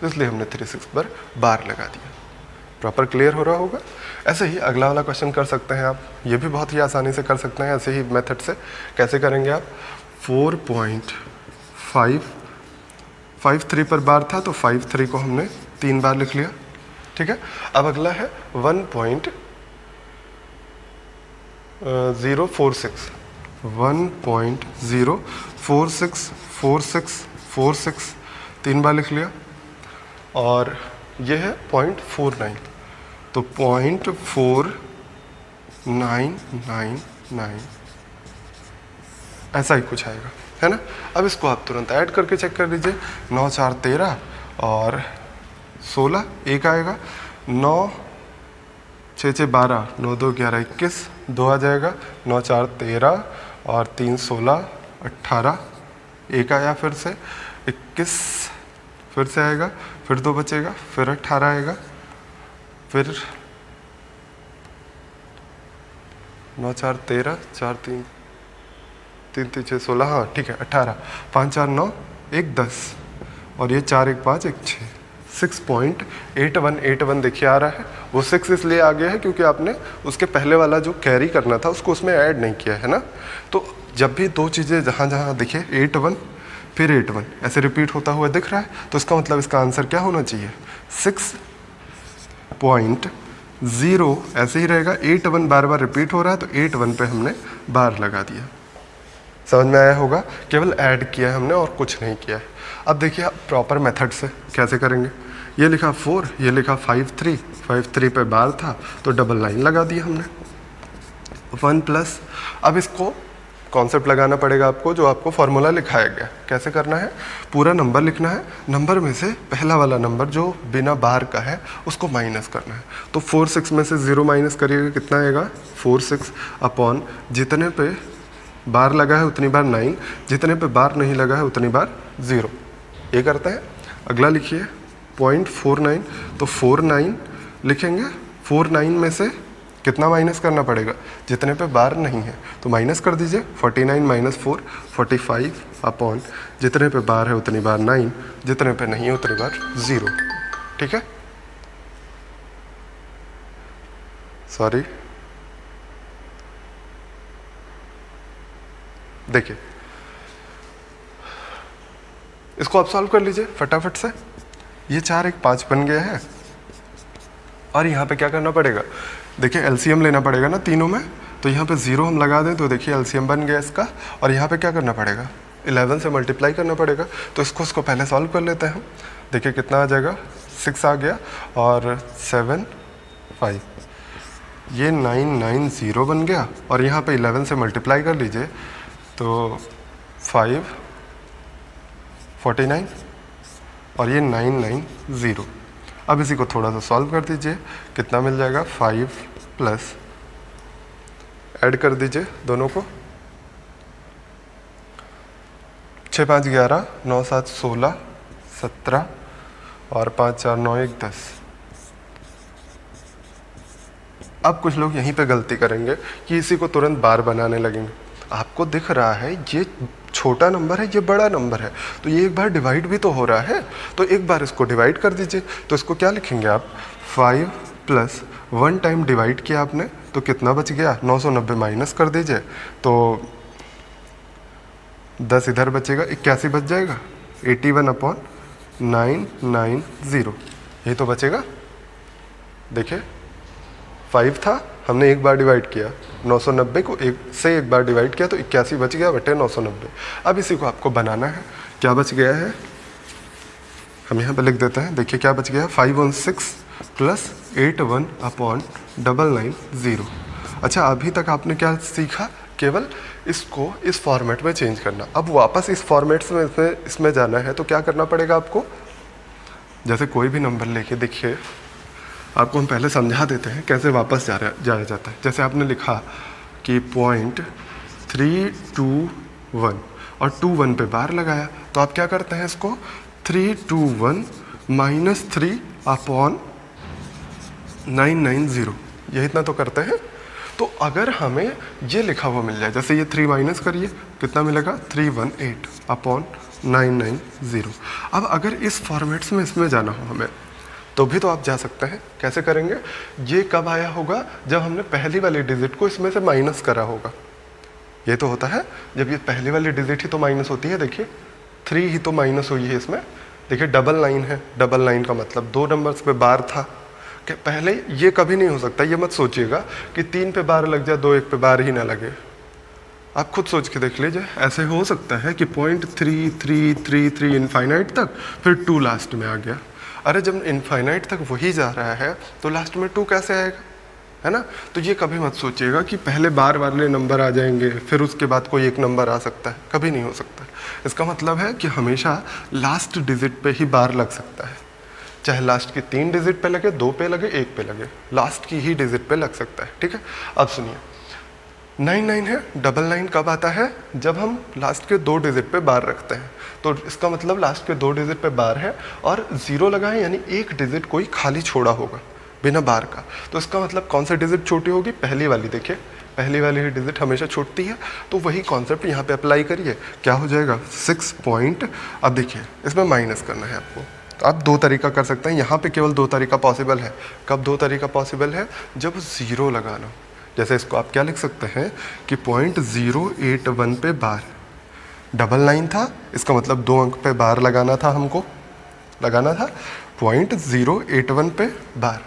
इसलिए हमने 36 पर बार लगा दिया। प्रॉपर क्लियर हो रहा होगा। ऐसे ही अगला वाला क्वेश्चन कर सकते हैं आप, ये भी बहुत ही आसानी से कर सकते हैं ऐसे ही मेथड से। कैसे करेंगे आप, 4.53 पर बार था तो 53 को हमने 3 बार लिख लिया, ठीक है। अब अगला है 1.046 3 बार लिख लिया, और ये है 0.49, तो 0.4999 ऐसा ही कुछ आएगा, है ना। अब इसको आप तुरंत ऐड करके चेक कर लीजिए, 9 4 13 और 16 एक आएगा, 9 6 6 12, 9 2 11 21, 2 आ जाएगा, 9 4 13 और 3 16 18, एक आया, फिर से 21 फिर से आएगा, फिर 2 बचेगा, फिर 18 आएगा, फिर 9 4 13 4 3 3 3 6 16, हाँ ठीक है 18, 5 4 9 1 10, और ये 4 1 5 1 6 6.8181 देखिए आ रहा है। वो 6 इसलिए आ गया है क्योंकि आपने उसके पहले वाला जो कैरी करना था उसको उसमें ऐड नहीं किया है ना। तो जब भी दो चीज़ें जहाँ जहाँ देखिए 81 फिर 81 ऐसे रिपीट होता हुआ दिख रहा है तो इसका मतलब इसका आंसर क्या होना चाहिए 6.0 ऐसे ही रहेगा। 81 बार बार रिपीट हो रहा है तो 81 पे हमने बार लगा दिया। समझ में आया होगा, केवल ऐड किया है हमने और कुछ नहीं किया है। अब देखिए आप प्रॉपर मेथड से कैसे करेंगे। ये लिखा 4, ये लिखा 53 पे बार था तो डबल लाइन लगा दी हमने 1 प्लस। अब इसको कॉन्सेप्ट लगाना पड़ेगा आपको जो आपको फॉर्मूला लिखाया गया। कैसे करना है, पूरा नंबर लिखना है, नंबर में से पहला वाला नंबर जो बिना बार का है उसको माइनस करना है। तो 4 6 में से 0 माइनस करिएगा, कितना आएगा 4 6 अपॉन जितने पे बार लगा है उतनी बार 9, जितने पे बार नहीं लगा है उतनी बार 0। ये करते हैं। अगला लिखिए 0.49, तो 49 लिखेंगे। 49 में से कितना माइनस करना पड़ेगा, जितने पे बार नहीं है तो माइनस कर दीजिए। 49 माइनस 4 45 अपॉन जितने पे बार है उतनी बार 9, जितने पे नहीं है उतनी बार 0। ठीक है, सॉरी देखिए इसको आप सॉल्व कर लीजिए फटाफट से। ये 4 एक 5 बन गया है और यहाँ पे क्या करना पड़ेगा, देखिए एलसीएम लेना पड़ेगा ना तीनों में। तो यहाँ पे 0 हम लगा दें तो देखिए एलसीएम बन गया इसका। और यहाँ पे क्या करना पड़ेगा, 11 से मल्टीप्लाई करना पड़ेगा। तो इसको पहले सॉल्व कर लेते हैं हम। देखिए कितना आ जाएगा, 6 आ गया और 7 5, ये 990 बन गया। और यहाँ पे 11 से मल्टीप्लाई कर लीजिए तो 5 49 और ये 990। अब इसी को थोड़ा सा सॉल्व कर दीजिए, कितना मिल जाएगा 5 प्लस, ऐड कर दीजिए दोनों को, 6 5 11 9 7 16 17 और 5 4 9 1 10। अब कुछ लोग यहीं पे गलती करेंगे कि इसी को तुरंत बार बनाने लगेंगे। आपको दिख रहा है ये छोटा नंबर है, ये बड़ा नंबर है, तो ये एक बार डिवाइड भी तो हो रहा है, तो एक बार इसको डिवाइड कर दीजिए। तो इसको क्या लिखेंगे आप, 5 प्लस 1 टाइम डिवाइड किया आपने तो कितना बच गया, 990 माइनस कर दीजिए तो 10 इधर बचेगा, 81 बच जाएगा। 81 अपॉन 990 यही तो बचेगा। देखिए 5 था, हमने एक बार डिवाइड किया, 990 को एक बार डिवाइड किया तो 81 बच गया बटे 990। अब इसी को आपको बनाना है। क्या बच गया है, हम यहाँ पे लिख देते हैं। देखिए क्या बच गया, 516 प्लस 81 अपॉन 990। अच्छा अभी तक आपने क्या सीखा, केवल इसको इस फॉर्मेट में चेंज करना। अब वापस इस फॉर्मेट में इसमें जाना है तो क्या करना पड़ेगा आपको, जैसे कोई भी नंबर लेके देखिए, आपको हम पहले समझा देते हैं कैसे वापस जाया जाता है। जैसे आपने लिखा कि 0.321 और 21 पे बार लगाया तो आप क्या करते हैं, इसको 321 माइनस 3 अपॉन 990, ये इतना तो करते हैं। तो अगर हमें ये लिखा हुआ मिल जाए, जैसे ये 3 माइनस करिए कितना मिलेगा, 318 अपॉन 990। अब अगर इस फॉर्मेट्स में इसमें जाना हो हमें तो भी तो आप जा सकते हैं। कैसे करेंगे, ये कब आया होगा, जब हमने पहली वाली डिजिट को इसमें से माइनस करा होगा। ये तो होता है जब ये पहली वाली डिजिट ही तो माइनस होती है। देखिए 3 ही तो माइनस हुई है इसमें। देखिए 999 है, 999 का मतलब 2 नंबर्स पे बार था। कि पहले ये कभी नहीं हो सकता, ये मत सोचिएगा कि 3 पे बार लग जाए 2 1 पे बार ही ना लगे। आप खुद सोच के देख लीजिए, ऐसे हो सकता है कि 0.3333 इनफाइनाइट तक, फिर 2 लास्ट में आ गया। अरे जब इनफाइनाइट तक वही जा रहा है तो लास्ट में 2 कैसे आएगा, है ना। तो ये कभी मत सोचिएगा कि पहले बार वाले नंबर आ जाएंगे फिर उसके बाद कोई एक नंबर आ सकता है, कभी नहीं हो सकता। इसका मतलब है कि हमेशा लास्ट डिजिट पे ही बार लग सकता है, चाहे लास्ट की 3 डिजिट पे लगे, 2 पे लगे, 1 पे लगे, लास्ट की ही डिजिट पे लग सकता है। ठीक है, अब सुनिए 99 है, 99 कब आता है, जब हम लास्ट के 2 डिजिट पे बार रखते हैं। तो इसका मतलब लास्ट के 2 डिजिट पे बार है और 0 लगा है, यानी एक डिजिट कोई खाली छोड़ा होगा बिना बार का। तो इसका मतलब कौन सी डिजिट छोटी होगी, पहली वाली। देखिए पहली वाली ही डिजिट हमेशा छूटती है, तो वही कॉन्सेप्ट यहाँ पे अप्लाई करिए। क्या हो जाएगा 6 पॉइंट, अब देखिए इसमें माइनस करना है आपको, तो आप दो तरीका कर सकते हैं, यहाँ पे केवल दो तरीका पॉसिबल है। कब दो तरीका पॉसिबल है? जब ज़ीरो लगाना। जैसे इसको आप क्या लिख सकते हैं कि 0.081 पे बार, डबल लाइन था, इसका मतलब 2 अंक पे बार लगाना था, हमको लगाना था 0.081 पे बार,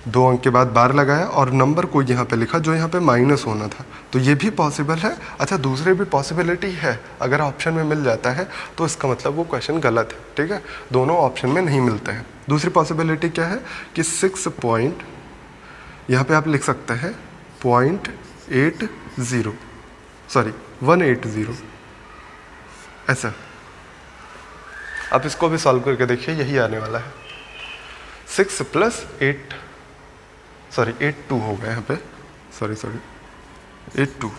2 अंक के बाद बार लगाया और नंबर को यहाँ पे लिखा जो यहाँ पे माइनस होना था। तो ये भी पॉसिबल है। अच्छा, दूसरे भी पॉसिबिलिटी है, अगर ऑप्शन में मिल जाता है तो इसका मतलब वो क्वेश्चन गलत है, ठीक है, दोनों ऑप्शन में नहीं मिलते हैं। दूसरी पॉसिबिलिटी क्या है कि 6 पॉइंट, यहाँ पे आप लिख सकते हैं 180, ऐसा। आप इसको भी सॉल्व करके देखिए, यही आने वाला है। 6 + 8, 82 हो गया यहाँ पे, 82।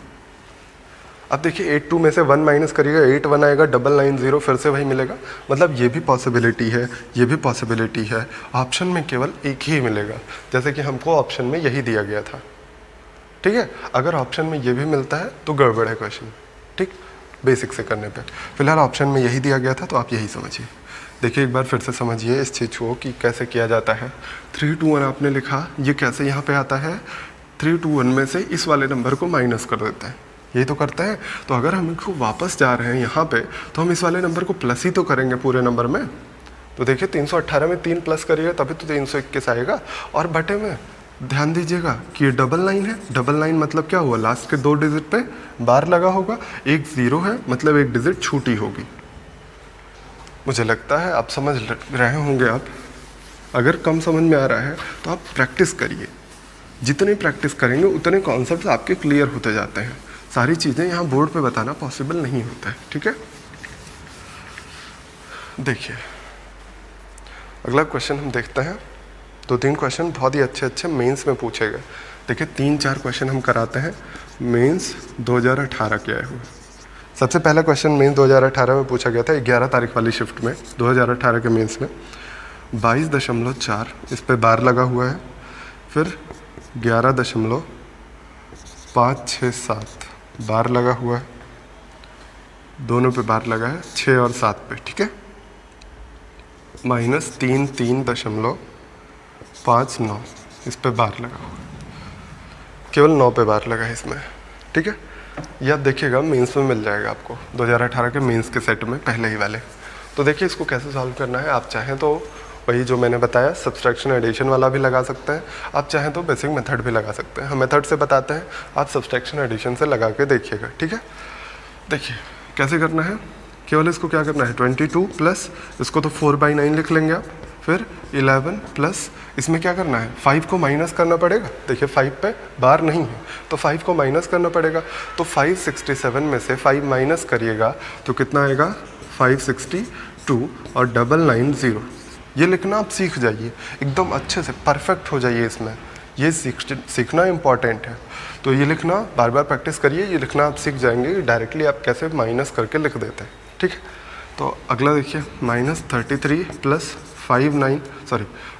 अब देखिए 82 में से 1 माइनस करिएगा, 81 आएगा, 990 फिर से वही मिलेगा। मतलब ये भी पॉसिबिलिटी है, ये भी पॉसिबिलिटी है। ऑप्शन में केवल एक ही मिलेगा, जैसे कि हमको ऑप्शन में यही दिया गया था, ठीक है। अगर ऑप्शन में ये भी मिलता है तो गड़बड़ है क्वेश्चन, ठीक, बेसिक से करने पे। फिलहाल ऑप्शन में यही दिया गया था तो आप यही समझिए। देखिए एक बार फिर से समझिए इस चीज़ को कि कैसे किया जाता है। 321 आपने लिखा, ये कैसे यहाँ पे आता है? 321 में से इस वाले नंबर को माइनस कर देते हैं, यही तो करते हैं। तो अगर हम इसको वापस जा रहे हैं यहाँ पे, तो हम इस वाले नंबर को प्लस ही तो करेंगे पूरे नंबर में। तो देखिए 318 में 3 प्लस करिएगा तभी तो 321 आएगा। और बटे में ध्यान दीजिएगा कि ये डबल लाइन है। डबल लाइन मतलब क्या हुआ? लास्ट के 2 डिजिट पे बार लगा होगा, एक 0 है मतलब एक डिजिट छूटी होगी। मुझे लगता है आप समझ रहे होंगे। आप अगर कम समझ में आ रहा है तो आप प्रैक्टिस करिए, जितनी प्रैक्टिस करेंगे उतने कॉन्सेप्ट्स आपके क्लियर होते जाते हैं। सारी चीज़ें यहाँ बोर्ड पे बताना पॉसिबल नहीं होता है, ठीक है। देखिए अगला क्वेश्चन हम देखते हैं। 2-3 क्वेश्चन बहुत ही अच्छे अच्छे मेंस में पूछे गए। देखिए 3-4 क्वेश्चन हम कराते हैं मेंस 2018 के आए हुए। सबसे पहला क्वेश्चन मेंस 2018 में पूछा गया था, 11 तारीख वाली शिफ्ट में 2018 के मेंस में। 22.4 इस पे बार लगा हुआ है, फिर 11.567 बार लगा हुआ है, दोनों पे बार लगा है 6 और 7 पे, ठीक है। -3.59 इस पे बार लगा हुआ है, केवल 9 पे बार लगा है इसमें, ठीक है। ये आप देखिएगा मेंस में मिल जाएगा आपको 2018 के मेंस के सेट में पहले ही वाले। तो देखिए इसको कैसे सॉल्व करना है। आप चाहें तो वही जो मैंने बताया सब्सट्रैक्शन एडिशन वाला भी लगा सकते हैं, आप चाहें तो बेसिक मेथड भी लगा सकते हैं। हम मेथड से बताते हैं, आप सब्सट्रैक्शन एडिशन से लगा के देखिएगा, ठीक है। देखिए कैसे करना है, केवल इसको क्या करना है 22 प्लस इसको तो 4/9 लिख लेंगे आप, फिर 11 प्लस इसमें क्या करना है 5 को माइनस करना पड़ेगा। देखिए 5 पे बार नहीं है तो 5 को माइनस करना पड़ेगा। तो 567 में से 5 माइनस करिएगा तो कितना आएगा 562 और 990। ये लिखना आप सीख जाइए, एकदम अच्छे से परफेक्ट हो जाइए इसमें। ये सीखना इम्पॉर्टेंट है, तो ये लिखना बार बार प्रैक्टिस करिए। ये लिखना आप सीख जाएंगे डायरेक्टली आप कैसे माइनस करके लिख देते हैं, ठीक है। तो अगला देखिए -33 प्लस 59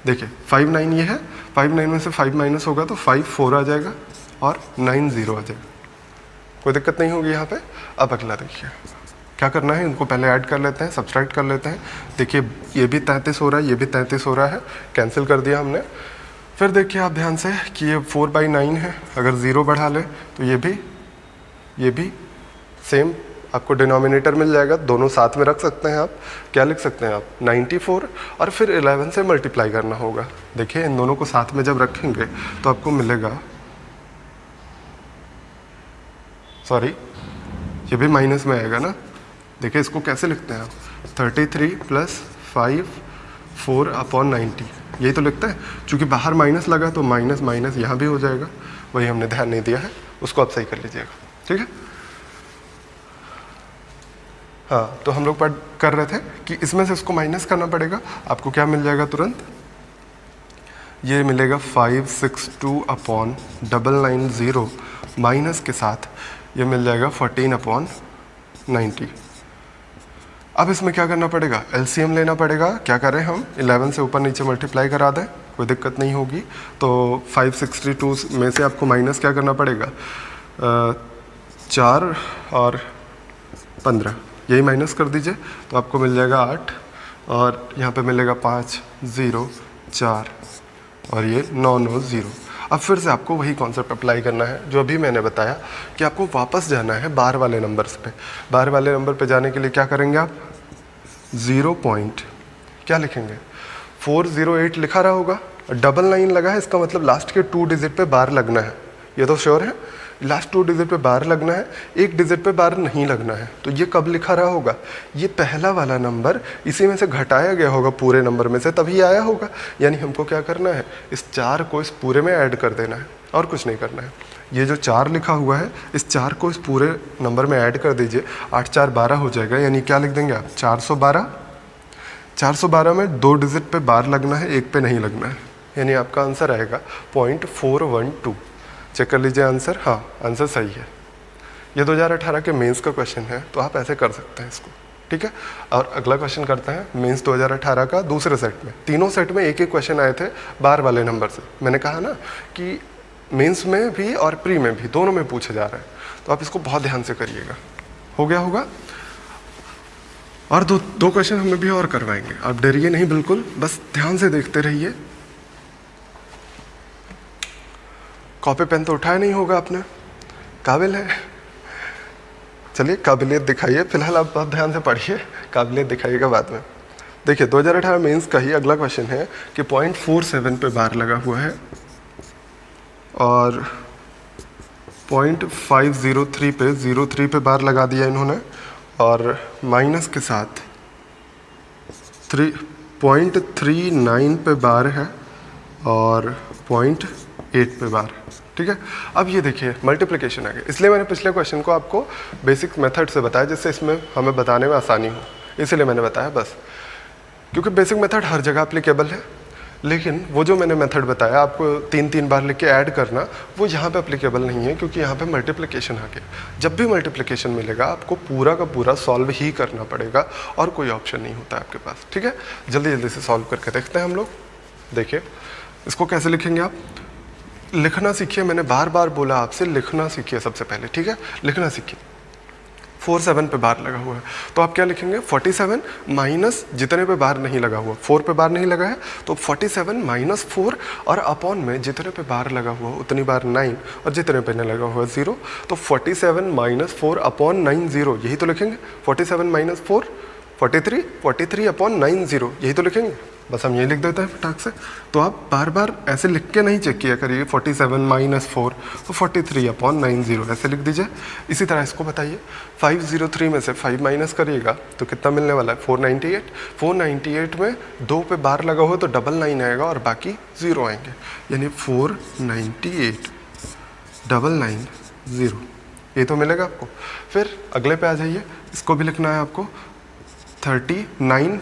देखिए 59 ये है, 59 में से 5 माइनस होगा तो 54 आ जाएगा और 90 आ जाएगा, कोई दिक्कत नहीं होगी यहाँ पे। अब अगला देखिए क्या करना है, इनको पहले ऐड कर लेते हैं, सब्सट्रैक्ट कर लेते हैं। देखिए ये भी 33 हो रहा है, ये भी 33 हो रहा है, कैंसिल कर दिया हमने। फिर देखिए आप ध्यान से कि ये 4/9 है, अगर 0 बढ़ा ले तो ये भी सेम आपको डिनोमिनेटर मिल जाएगा, दोनों साथ में रख सकते हैं। आप क्या लिख सकते हैं आप 94 और फिर 11 से मल्टीप्लाई करना होगा। देखिए इन दोनों को साथ में जब रखेंगे तो आपको मिलेगा, ये भी माइनस में आएगा ना। देखिए इसको कैसे लिखते हैं आप 33 प्लस 54/90 यही तो लिखता है। चूँकि बाहर माइनस लगा तो माइनस माइनस यहाँ भी हो जाएगा, वही हमने ध्यान नहीं दिया है, उसको आप सही कर लीजिएगा, ठीक है। हाँ तो हम लोग कर रहे थे कि इसमें से इसको माइनस करना पड़ेगा। आपको क्या मिल जाएगा तुरंत, ये मिलेगा 562/990 माइनस के साथ ये मिल जाएगा 14/90। अब इसमें क्या करना पड़ेगा, एलसीएम लेना पड़ेगा। क्या करें हम 11 से ऊपर नीचे मल्टीप्लाई करा दें, कोई दिक्कत नहीं होगी। तो 562 में से आपको माइनस क्या करना पड़ेगा 4 और 15 यही माइनस कर दीजिए तो आपको मिल जाएगा 8। और यहाँ पे मिलेगा 5 0 4 और ये 9 9 0। अब फिर से आपको वही कॉन्सेप्ट अप्लाई करना है जो अभी मैंने बताया कि आपको वापस जाना है बार वाले नंबर्स पे। बार वाले नंबर पे जाने के लिए क्या करेंगे आप, 0 पॉइंट क्या लिखेंगे, 408 लिखा रहा होगा, डबल 9 लगा है, इसका मतलब लास्ट के 2 डिजिट पे बार लगना है, ये तो श्योर है। लास्ट 2 डिजिट पे बार लगना है, एक डिजिट पे बार नहीं लगना है। तो ये कब लिखा रहा होगा, ये पहला वाला नंबर इसी में से घटाया गया होगा पूरे नंबर में से, तभी आया होगा। यानी हमको क्या करना है, इस 4 को इस पूरे में ऐड कर देना है और कुछ नहीं करना है। ये जो 4 लिखा हुआ है, इस 4 को इस पूरे नंबर में ऐड कर दीजिए, 8 4 12 हो जाएगा। यानी क्या लिख देंगे आप, 412। 412 में 2 डिजिट पे बार लगना है, एक पे नहीं लगना है, यानी आपका आंसर आएगा 0.412। चेक कर लीजिए आंसर, हाँ आंसर सही है। ये 2018 के मेंस का क्वेश्चन है, तो आप ऐसे कर सकते हैं इसको, ठीक है। और अगला क्वेश्चन करते हैं मेंस 2018 का दूसरे सेट में। तीनों सेट में एक एक क्वेश्चन आए थे बार वाले नंबर से। मैंने कहा ना कि मेंस में भी और प्री में भी, दोनों में पूछा जा रहा है, तो आप इसको बहुत ध्यान से करिएगा। हो गया होगा। और दो क्वेश्चन हमें भी और करवाएंगे, आप डरिए नहीं बिल्कुल, बस ध्यान से देखते रहिए। कॉपी पेन तो उठाया नहीं होगा आपने, काबिल है। चलिए काबिलियत दिखाइए, फिलहाल आप बहुत ध्यान से पढ़िए, काबिलियत दिखाइएगा बाद में। देखिए 2018 मेंस का ही अगला क्वेश्चन है कि 0.47 पे बार लगा हुआ है और 0.503 पे 03 पे बार लगा दिया इन्होंने, और माइनस के साथ 0.39 पे बार है और 0.8 पे बार, ठीक है। अब ये देखिए मल्टीप्लिकेशन आ गया, इसलिए मैंने पिछले क्वेश्चन को आपको बेसिक मेथड से बताया, जिससे इसमें हमें बताने में आसानी हो, इसलिए मैंने बताया बस। क्योंकि बेसिक मेथड हर जगह एप्लीकेबल है, लेकिन वो जो मैंने मेथड बताया आपको 3 बार लिख के ऐड करना, वो यहाँ पे एप्लीकेबल नहीं है, क्योंकि यहाँ पे मल्टीप्लिकेशन आ गया। जब भी मल्टीप्लिकेशन मिलेगा आपको पूरा का पूरा सॉल्व ही करना पड़ेगा और कोई ऑप्शन नहीं होता आपके पास, ठीक है। जल्दी जल्दी से सॉल्व करके देखते हैं हम लोग। देखिए इसको कैसे लिखेंगे आप, लिखना सीखिए। मैंने बार बार बोला आपसे लिखना सीखिए सबसे पहले, ठीक है, लिखना सीखिए। 47 पे बार लगा हुआ है, तो आप क्या लिखेंगे, 47 माइनस जितने पे बार नहीं लगा हुआ, 4 पे बार नहीं लगा है, तो 47 माइनस 4 और अपॉन में जितने पे बार लगा हुआ उतनी बार 9 और जितने पे नहीं लगा हुआ 0, तो 47 माइनस 4 अपॉन 9 0, यही तो लिखेंगे। 47 माइनस 4 43 अपॉन 9 0, यही तो लिखेंगे। बस हम यही लिख देते हैं फटाक से। तो आप बार बार ऐसे लिख के नहीं चेक किया करिए, 47 माइनस 4 तो 43 अपॉन 9 0 ऐसे लिख दीजिए। इसी तरह इसको बताइए, 503 में से 5 माइनस करिएगा तो कितना मिलने वाला है, 498। 498 में 2 पे बार लगा हुआ तो 99 आएगा और बाकी 0 आएंगे, यानी 498 990, ये तो मिलेगा आपको। फिर अगले पे आ जाइए, इसको भी लिखना है आपको, 39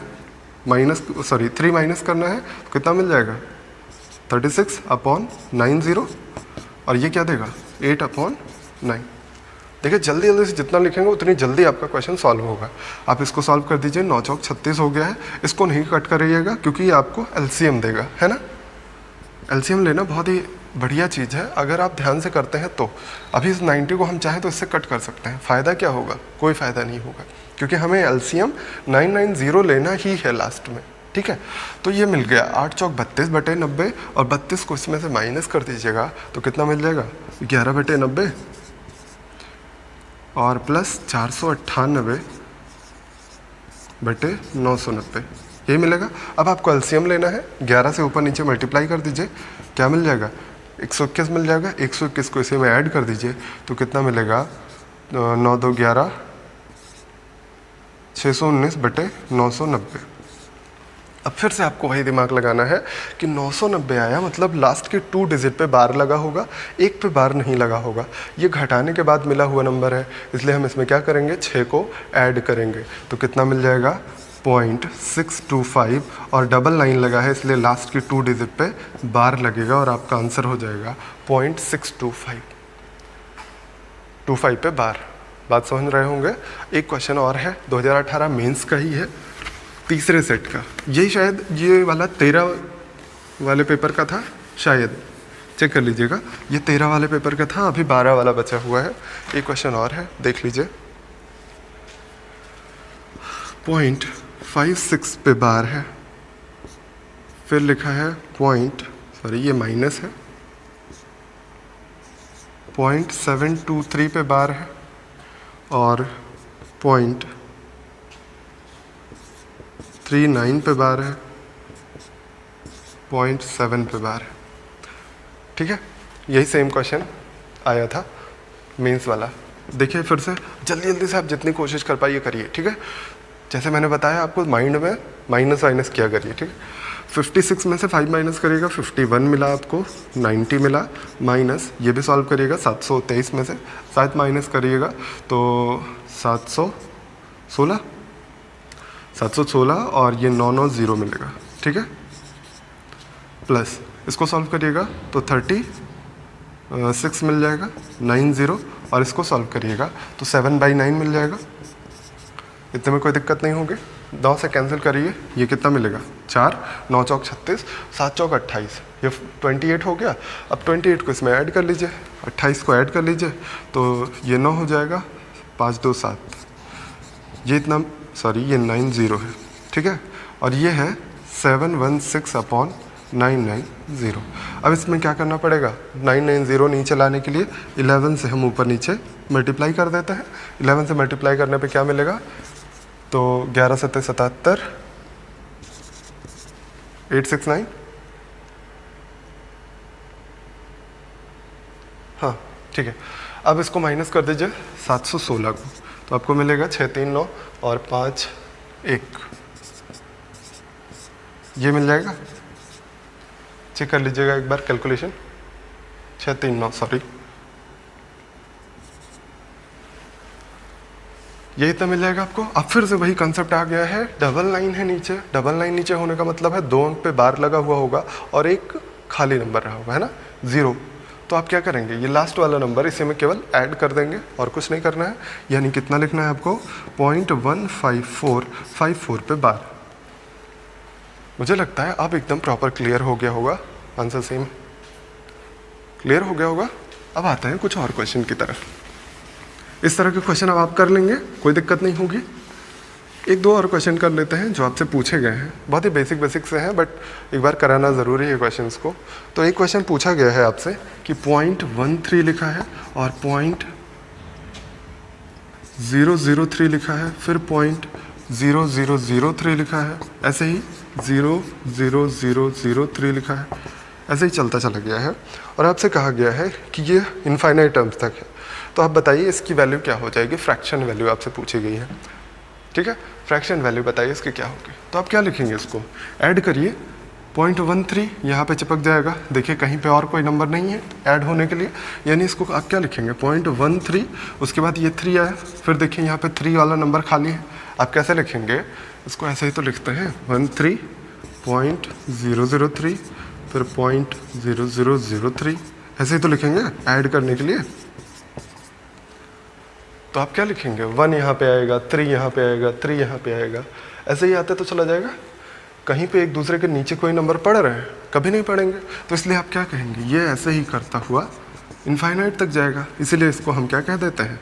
माइनस 3 माइनस करना है तो कितना मिल जाएगा, 36 अपॉन 90, और ये क्या देगा, 8 अपॉन 9। देखिए जल्दी जल्दी से जितना लिखेंगे उतनी जल्दी आपका क्वेश्चन सॉल्व होगा। आप इसको सॉल्व कर दीजिए, 9 चौक 36 हो गया है। इसको नहीं कट करिएगा क्योंकि ये आपको एलसीएम देगा, है ना। एलसीएम लेना बहुत ही बढ़िया चीज़ है अगर आप ध्यान से करते हैं तो। अभी इस 90 को हम चाहें तो इससे कट कर सकते हैं, फ़ायदा क्या होगा, कोई फ़ायदा नहीं होगा, क्योंकि हमें एलसीएम 990 लेना ही है लास्ट में, ठीक है। तो ये मिल गया 8 चौक 32 बटे 90, और 32 को इसमें से माइनस कर दीजिएगा तो कितना मिल जाएगा, 11 बटे 90 और प्लस 498 बटे 990, यही मिलेगा। अब आपको एलसीएम लेना है, 11 से ऊपर नीचे मल्टीप्लाई कर दीजिए, क्या मिल जाएगा, 121 मिल जाएगा। 121 को इसी में ऐड कर दीजिए तो कितना मिलेगा, 9 2 11 619 बटे 990। अब फिर से आपको वही दिमाग लगाना है कि 990 आया मतलब लास्ट के 2 डिजिट पे बार लगा होगा, एक पे बार नहीं लगा होगा। ये घटाने के बाद मिला हुआ नंबर है, इसलिए हम इसमें क्या करेंगे, 6 को ऐड करेंगे तो कितना मिल जाएगा, 0.625, और डबल 9 लगा है इसलिए लास्ट की 2 डिजिट पे बार लगेगा और आपका आंसर हो जाएगा 0.625। 25 पे बार, बात समझ रहे होंगे। एक क्वेश्चन और है 2018 मेंस का ही है, तीसरे सेट का। यही शायद ये वाला 13 वाले पेपर का था शायद, चेक कर लीजिएगा। ये 13 वाले पेपर का था, अभी 12 वाला बचा हुआ है। एक क्वेश्चन और है, देख लीजिए। 0.56 पे बार है, फिर लिखा है ये माइनस है, 0.723 पे बार है और 0.39 पे बार है, 0.7 पे बार है। ठीक है, यही सेम क्वेश्चन आया था मेंस वाला। देखिए फिर से जल्दी जल्दी से आप जितनी कोशिश कर पाइए करिए। ठीक है, जैसे मैंने बताया आपको माइंड में माइनस किया करिए। ठीक है, 56 में से 5 माइनस करिएगा, 51 मिला आपको, 90 मिला, माइनस ये भी सॉल्व करिएगा, 723 में से 7 माइनस करिएगा तो 716 और ये 990 मिलेगा। ठीक है, प्लस इसको सॉल्व करिएगा तो 36 मिल जाएगा, 90 और इसको सॉल्व करिएगा तो 7/9 मिल जाएगा। इतने में कोई दिक्कत नहीं होगी। 9 से कैंसिल करिए, ये कितना मिलेगा 4, 9 चौक 36, 7 चौक 28, ये 28 हो गया। अब 28 को इसमें ऐड कर लीजिए, 28 को ऐड कर लीजिए तो ये 9 हो जाएगा, 5 2 7, ये इतना ये 90 है। ठीक है, और ये है 716/990। अब इसमें क्या करना पड़ेगा, 990 नीचे लाने के लिए 11 से हम ऊपर नीचे मल्टीप्लाई कर देते हैं। 11 से मल्टीप्लाई करने पे क्या मिलेगा, तो 11 7 77, 869, हाँ ठीक है। अब इसको माइनस कर दीजिए 716 को, तो आपको मिलेगा 639 और 5 1, ये मिल जाएगा। चेक कर लीजिएगा एक बार कैलकुलेशन, 639 ये इतना मिल जाएगा आपको। अब फिर से वही कंसेप्ट आ गया है, डबल लाइन है नीचे, डबल लाइन नीचे होने का मतलब है 2 अंक पे बार लगा हुआ होगा और एक खाली नंबर रहा होगा, है ना, 0। तो आप क्या करेंगे, ये लास्ट वाला नंबर इसी में केवल ऐड कर देंगे और कुछ नहीं करना है। यानी कितना लिखना है आपको, 0.15454 पे बार। मुझे लगता है अब एकदम प्रॉपर क्लियर हो गया होगा, आंसर सेम क्लियर हो गया होगा। अब आते हैं कुछ और क्वेश्चन की तरफ। इस तरह के क्वेश्चन अब आप कर लेंगे, कोई दिक्कत नहीं होगी। एक दो और क्वेश्चन कर लेते हैं जो आपसे पूछे गए हैं, बहुत ही बेसिक से हैं बट एक बार कराना ज़रूरी है क्वेश्चंस को। तो एक क्वेश्चन पूछा गया है आपसे कि 0.13 लिखा है और 0.003 लिखा है, फिर 0.0003 लिखा है, ऐसे ही 0.0003 लिखा है, ऐसे ही चलता चला गया है। और आपसे कहा गया है कि ये इनफाइनाइट टर्म्स तक है, तो आप बताइए इसकी वैल्यू क्या हो जाएगी। फ्रैक्शन वैल्यू आपसे पूछी गई है, ठीक है, फ्रैक्शन वैल्यू बताइए इसकी क्या होगी। तो आप क्या लिखेंगे, इसको ऐड करिए, 0.13 यहाँ पे चिपक जाएगा। देखिए कहीं पे और कोई नंबर नहीं है ऐड होने के लिए, यानी इसको आप क्या लिखेंगे, 0.13, उसके बाद ये 3 आया, फिर देखिए यहाँ पे 3 वाला नंबर खाली है। आप कैसे लिखेंगे इसको, ऐसे ही तो लिखते हैं 13.003, फिर 0.0003, ऐसे ही तो लिखेंगे ऐड करने के लिए। तो आप क्या लिखेंगे, 1 यहाँ पे आएगा, 3 यहाँ पे आएगा, 3 यहाँ पे आएगा, ऐसे ही आते तो चला जाएगा। कहीं पे एक दूसरे के नीचे कोई नंबर पढ़ रहे हैं, कभी नहीं पढ़ेंगे, तो इसलिए आप क्या कहेंगे, ये ऐसे ही करता हुआ इनफाइनाइट तक जाएगा। इसीलिए इसको हम क्या कह देते हैं,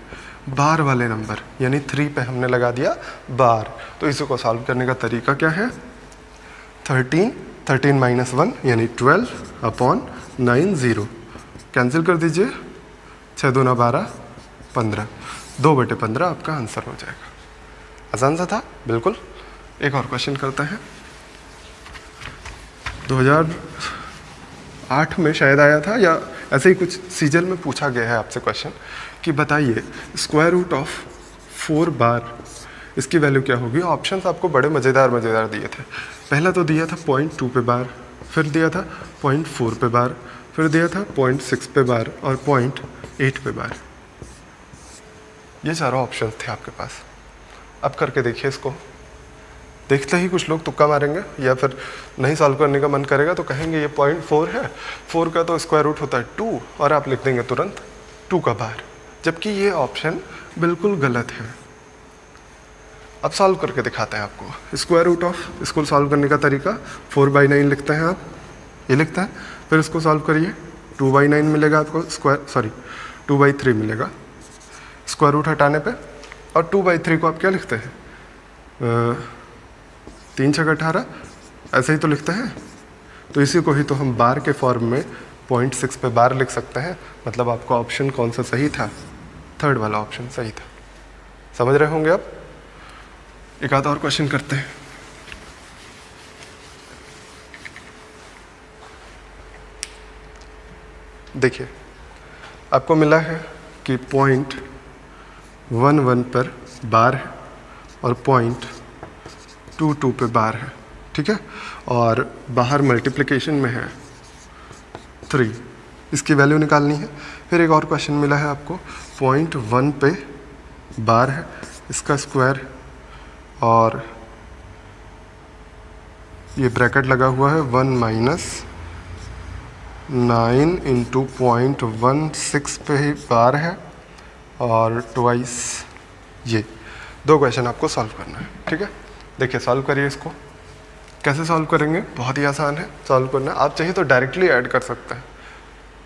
बार वाले नंबर, यानी 3 पे हमने लगा दिया बार। तो इसी को सॉल्व करने का तरीका क्या है, 13 माइनस 1 यानी 12/90, कैंसिल कर दीजिए, 6 दूना 12, 15, 2/15 आपका आंसर हो जाएगा। आसान सा था बिल्कुल। एक और क्वेश्चन करते हैं, 2008 में शायद आया था या ऐसे ही कुछ सीजन में पूछा गया है आपसे क्वेश्चन कि बताइए स्क्वायर रूट ऑफ 4 बार, इसकी वैल्यू क्या होगी। ऑप्शंस आपको बड़े मज़ेदार दिए थे। पहला तो दिया था 0.2 पे बार, फिर दिया था 0.4 पे बार, फिर दिया था 0.6 पे बार और 0.8 पे बार। ये चारों ऑप्शंस थे आपके पास। अब करके देखिए इसको, देखते ही कुछ लोग तुक्का मारेंगे या फिर नहीं सॉल्व करने का मन करेगा तो कहेंगे ये 0.4 है, 4 का तो स्क्वायर रूट होता है 2 और आप लिख देंगे तुरंत 2 का बार, जबकि ये ऑप्शन बिल्कुल गलत है। अब सॉल्व करके दिखाते हैं आपको। स्क्वायर रूट ऑफ, इसको सॉल्व करने का तरीका 4/9 लिखते हैं आप, ये लिखते हैं, फिर इसको सॉल्व करिए, 2/9 मिलेगा आपको, 2/3 मिलेगा स्क्वायर रूट हटाने पे। और 2/3 को आप क्या लिखते हैं, 3 छक 18, ऐसे ही तो लिखते हैं। तो इसी को ही तो हम बार के फॉर्म में 0.6 पे बार लिख सकते हैं। मतलब आपका ऑप्शन कौन सा सही था? थर्ड वाला ऑप्शन सही था। समझ रहे होंगे आप? एक आधा और क्वेश्चन करते हैं। देखिए, आपको मिला है कि 0.11 पर बार है और 0.22 पे बार है, ठीक है। और बाहर मल्टीप्लिकेशन में है 3, इसकी वैल्यू निकालनी है। फिर एक और क्वेश्चन मिला है आपको, 0.1 पे बार है, इसका स्क्वायर, और ये ब्रैकेट लगा हुआ है 1 माइनस 9 इंटू 0.16 पे ही बार है और ट्वाइस ये। 2 क्वेश्चन आपको सॉल्व करना है, ठीक है। देखिए, सॉल्व करिए इसको। कैसे सॉल्व करेंगे? बहुत ही आसान है सॉल्व करना। आप चाहिए तो डायरेक्टली ऐड कर सकते हैं,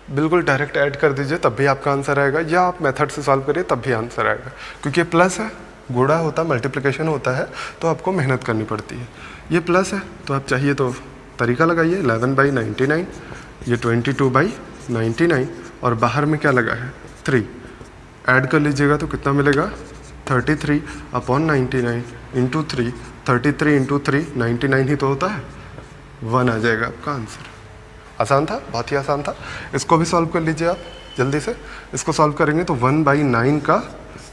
बिल्कुल डायरेक्ट ऐड कर दीजिए तब भी आपका आंसर आएगा, या आप मेथड से सॉल्व करिए तब भी आंसर आएगा। क्योंकि ये प्लस है, गुणा होता है, मल्टीप्लिकेशन होता है, तो आपको मेहनत करनी पड़ती है। ये प्लस है तो आप चाहिए तो तरीका लगाइए, 11/99, ये 22/99, और बाहर में क्या लगा है 3, ऐड कर लीजिएगा तो कितना मिलेगा 33/99 इंटू 3, 33 इंटू 3 99 ही तो होता है, 1 आ जाएगा आपका आंसर। आसान था, बहुत ही आसान था। इसको भी सॉल्व कर लीजिए आप जल्दी से। इसको सॉल्व करेंगे तो 1/9 का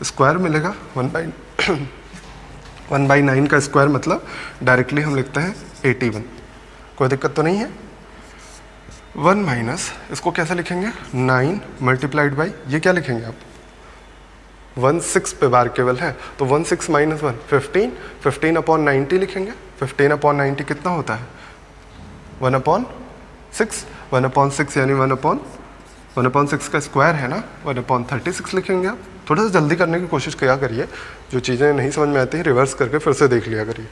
स्क्वायर मिलेगा। 1/9 का स्क्वायर मतलब डायरेक्टली हम लिखते हैं 81, कोई दिक्कत तो नहीं है। 1 माइनस, इसको कैसे लिखेंगे, 9 मल्टीप्लाइड बाई, ये क्या लिखेंगे आप, 16 पे बार केवल है तो 16 माइनस 1 15, 15/90 लिखेंगे। 15/90 कितना होता है, 1/6, 1/6 यानी 1/6 का स्क्वायर है ना, 1/36 लिखेंगे आप। थोड़ा सा जल्दी करने की कोशिश किया करिए, जो चीज़ें नहीं समझ में आती रिवर्स करके फिर से देख लिया करिए।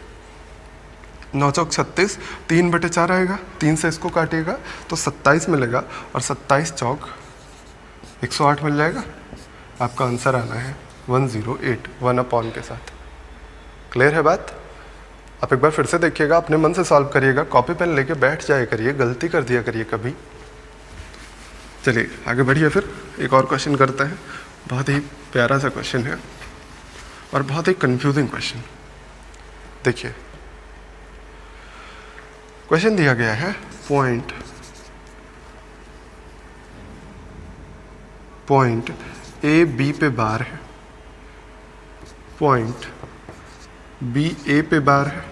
9 चौक 36, 3/4 आएगा, 3 से इसको काटिएगा तो 27 मिलेगा, और 27 चौक 108 मिल जाएगा। आपका आंसर आना है 108, 1/, के साथ। क्लियर है बात? आप एक बार फिर से देखिएगा, अपने मन से सॉल्व करिएगा, कॉपी पेन लेके बैठ जाया करिए, गलती कर दिया करिए कभी। चलिए आगे बढ़िए, फिर एक और क्वेश्चन करते हैं। बहुत ही प्यारा सा क्वेश्चन है और बहुत ही कंफ्यूजिंग क्वेश्चन। देखिए, क्वेश्चन दिया गया है पॉइंट ए बी पे बार है, पॉइंट बी ए पे बार है,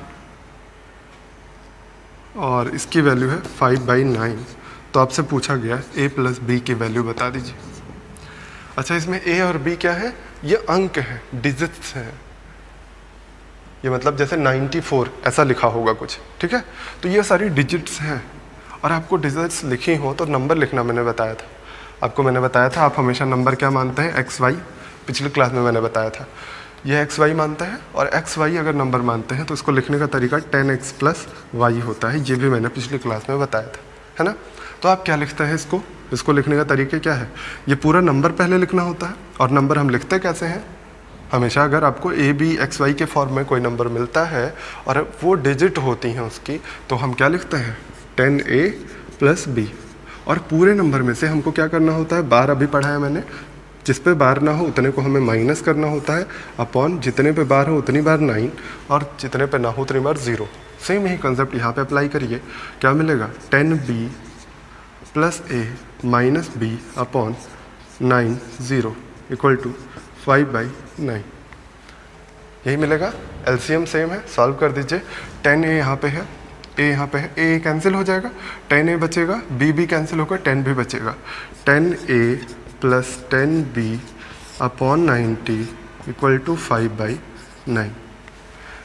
और इसकी वैल्यू है 5/9। तो आपसे पूछा गया ए प्लस बी की वैल्यू बता दीजिए। अच्छा, इसमें ए और बी क्या है, ये अंक है, डिजिट्स हैं। ये मतलब जैसे 94 ऐसा लिखा होगा कुछ, ठीक है। तो ये सारी डिजिट्स हैं, और आपको डिजिट्स लिखी हो तो नंबर लिखना मैंने बताया था आपको। मैंने बताया था आप हमेशा नंबर क्या मानते हैं, एक्स वाई। पिछली क्लास में मैंने बताया था ये एक्स वाई मानता है, और एक्स वाई अगर नंबर मानते हैं तो इसको लिखने का तरीका 10x + y होता है। ये भी मैंने पिछली क्लास में बताया था, है ना। तो आप क्या लिखते हैं इसको लिखने का तरीके क्या है, ये पूरा नंबर पहले लिखना होता है। और नंबर हम लिखते कैसे हैं, हमेशा अगर आपको ए बी एक्स वाई के फॉर्म में कोई नंबर मिलता है और वो डिजिट होती हैं उसकी, तो हम क्या लिखते हैं 10a + b। और पूरे नंबर में से हमको क्या करना होता है, बार अभी पढ़ा है मैंने, जिस पे बार ना हो उतने को हमें माइनस करना होता है, अपॉन जितने पे बार हो उतनी बार 9, और जितने पे ना हो उतनी बार 0। सेम यही कंसेप्ट यहाँ पे अप्लाई करिए। क्या मिलेगा, 10b + a - b अपॉन 9 0 = 5/9। यही मिलेगा। एलसीएम सेम है, सॉल्व कर दीजिए। 10a यहाँ पे है, a यहाँ पे है, a कैंसिल हो जाएगा, 10a बचेगा, b भी कैंसिल होगा, 10 भी बचेगा। 10a + 10b upon 90 = 5/9।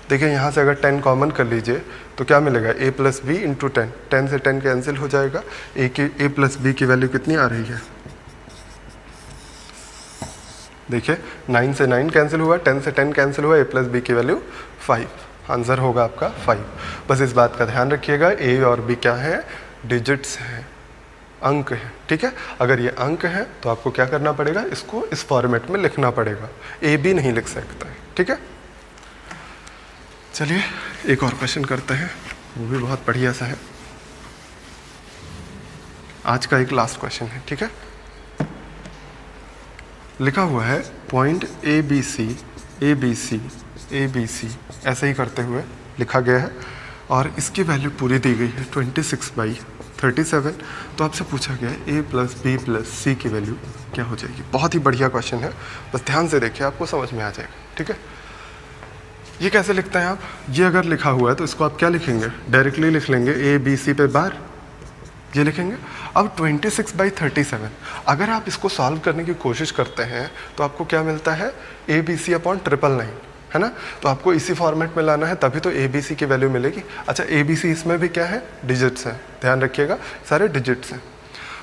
देखिए यहाँ से अगर 10 कॉमन कर लीजिए तो क्या मिलेगा, a + b × 10, 10 से 10 कैंसिल हो जाएगा। a + b की वैल्यू कितनी आ रही है, देखिए 9 से 9 कैंसिल हुआ, 10 से 10 कैंसिल हुआ, a + b की वैल्यू 5। आंसर होगा आपका 5। बस इस बात का ध्यान रखिएगा, a और b क्या है, डिजिट्स हैं, अंक है, ठीक है। अगर ये अंक है तो आपको क्या करना पड़ेगा, इसको इस फॉर्मेट में लिखना पड़ेगा, a b नहीं लिख सकता है, ठीक है। चलिए एक और क्वेश्चन करते हैं, वो भी बहुत बढ़िया सा है। आज का एक लास्ट क्वेश्चन है, ठीक है। लिखा हुआ है point A B C A B C A B C, ऐसे ही करते हुए लिखा गया है और इसकी वैल्यू पूरी दी गई है 26/37। तो आपसे पूछा गया है a + b + c की वैल्यू क्या हो जाएगी। बहुत ही बढ़िया क्वेश्चन है, बस ध्यान से देखिए, आपको समझ में आ जाएगा, ठीक है। ये कैसे लिखते हैं आप, ये अगर लिखा हुआ है तो इसको आप क्या लिखेंगे, डायरेक्टली लिख लेंगे a b c पे बार, ये लिखेंगे। अब 26/37 अगर आप इसको सॉल्व करने की कोशिश करते हैं तो आपको क्या मिलता है, ABC/999, है ना। तो आपको इसी फॉर्मेट में लाना है, तभी तो ABC की वैल्यू मिलेगी। अच्छा, ABC इसमें भी क्या है, डिजिट्स हैं, ध्यान रखिएगा, सारे डिजिट्स हैं।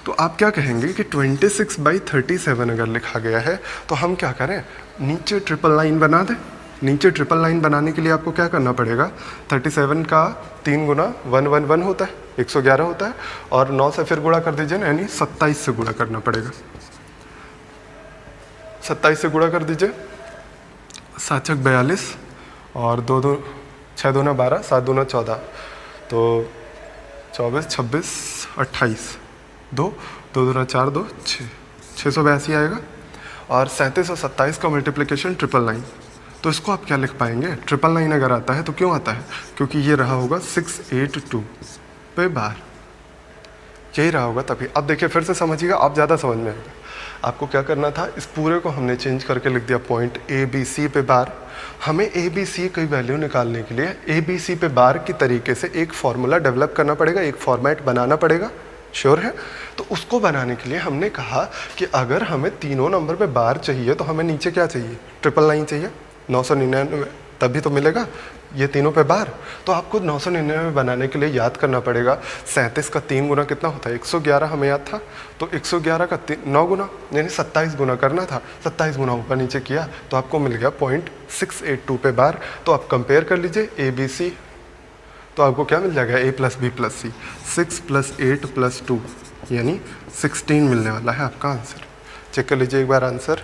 तो आप क्या कहेंगे कि 26/37 अगर लिखा गया है तो हम क्या करें, नीचे ट्रिपल लाइन बना दें। नीचे ट्रिपल लाइन बनाने के लिए आपको क्या करना पड़ेगा, 37 का 3 गुना 111 होता है, 111 होता है, और 9 से फिर गुणा कर दीजिए ना, यानी 27 से गुणा करना पड़ेगा। 27 से गुणा कर दीजिए, 7 × 42 और 2 6 दूना 12, 7 दूना 14, तो 24 26 28, 2 दूना 4 2 6, 682 आएगा। और 37 और 27 का मल्टीप्लिकेशन ट्रिपल लाइन, तो इसको आप क्या लिख पाएंगे, ट्रिपल लाइन अगर आता है तो क्यों आता है, क्योंकि ये रहा होगा 682 पे बार, यही रहा होगा तभी। अब देखिए फिर से समझिएगा, आप ज़्यादा समझ में आएगा। आपको क्या करना था, इस पूरे को हमने चेंज करके लिख दिया पॉइंट ए बी सी पे बार। हमें ए बी सी की वैल्यू निकालने के लिए ए बी सी पे बार की तरीके से एक फॉर्मूला डेवलप करना पड़ेगा, एक फॉर्मेट बनाना पड़ेगा, श्योर है। तो उसको बनाने के लिए हमने कहा कि अगर हमें तीनों नंबर पे बार चाहिए तो हमें नीचे क्या चाहिए, ट्रिपल लाइन चाहिए, 999, तभी तो मिलेगा ये तीनों पे बार। तो आपको 999 बनाने के लिए याद करना पड़ेगा 37 का 3 गुना कितना होता है, 111 हमें याद था, तो 111 का 9 गुना यानी 27 गुना करना था, 27 गुना ऊपर नीचे किया तो आपको मिल गया 0.682 पे बार। तो आप कंपेयर कर लीजिए ए बी सी, तो आपको क्या मिल जाएगा, a + b + c, 6 + 8 + 2 यानी 16 मिलने वाला है आपका आंसर। चेक कर लीजिए एक बार, आंसर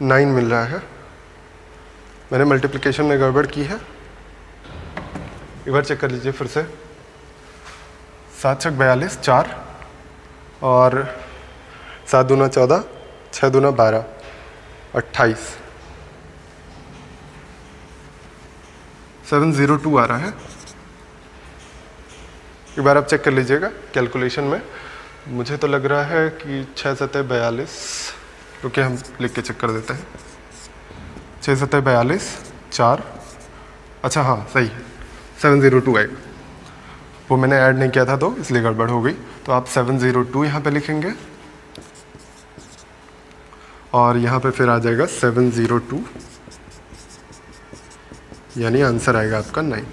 9 मिल रहा है। मैंने मल्टीप्लिकेशन में गड़बड़ की है, एक बार चेक कर लीजिए फिर से। 7 × 42 4, और 7 दूना 14, 6 दूना 12, 28, 702 आ रहा है। एक बार आप चेक कर लीजिएगा कैलकुलेशन में। मुझे तो लग रहा है कि 6 × 7 = 42, क्योंकि हम लिख के चेक कर देते हैं। 6 × 7 = 42, 4, अच्छा हाँ सही है, 702 आएगा। वो मैंने ऐड नहीं किया था तो इसलिए गड़बड़ हो गई। तो आप 702 यहाँ पे लिखेंगे और यहाँ पे फिर आ जाएगा 702, यानी आंसर आएगा आपका 9।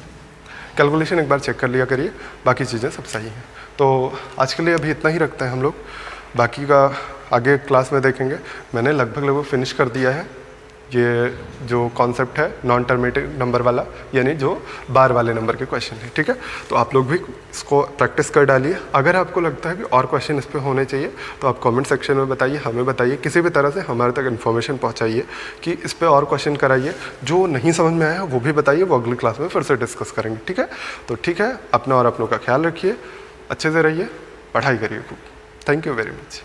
कैलकुलेशन एक बार चेक कर लिया करिए, बाकी चीज़ें सब सही हैं। तो आज के लिए अभी इतना ही रखते हैं हम लोग, बाकी का आगे क्लास में देखेंगे। मैंने लगभग फिनिश कर दिया है ये जो कॉन्सेप्ट है नॉन टर्मिनेटिव नंबर वाला, यानी जो बार वाले नंबर के क्वेश्चन है, ठीक है। तो आप लोग भी इसको प्रैक्टिस कर डालिए। अगर आपको लगता है कि और क्वेश्चन इस पे होने चाहिए तो आप कमेंट सेक्शन में बताइए, हमें बताइए, किसी भी तरह से हमारे तक इन्फॉर्मेशन पहुंचाइए कि इस पे और क्वेश्चन कराइए। जो नहीं समझ में आया वो भी बताइए, वो अगली क्लास में फिर से डिस्कस करेंगे, ठीक है। तो ठीक है, अपना और अपनों का ख्याल रखिए, अच्छे से रहिए, पढ़ाई करिए खूब। Thank you very much.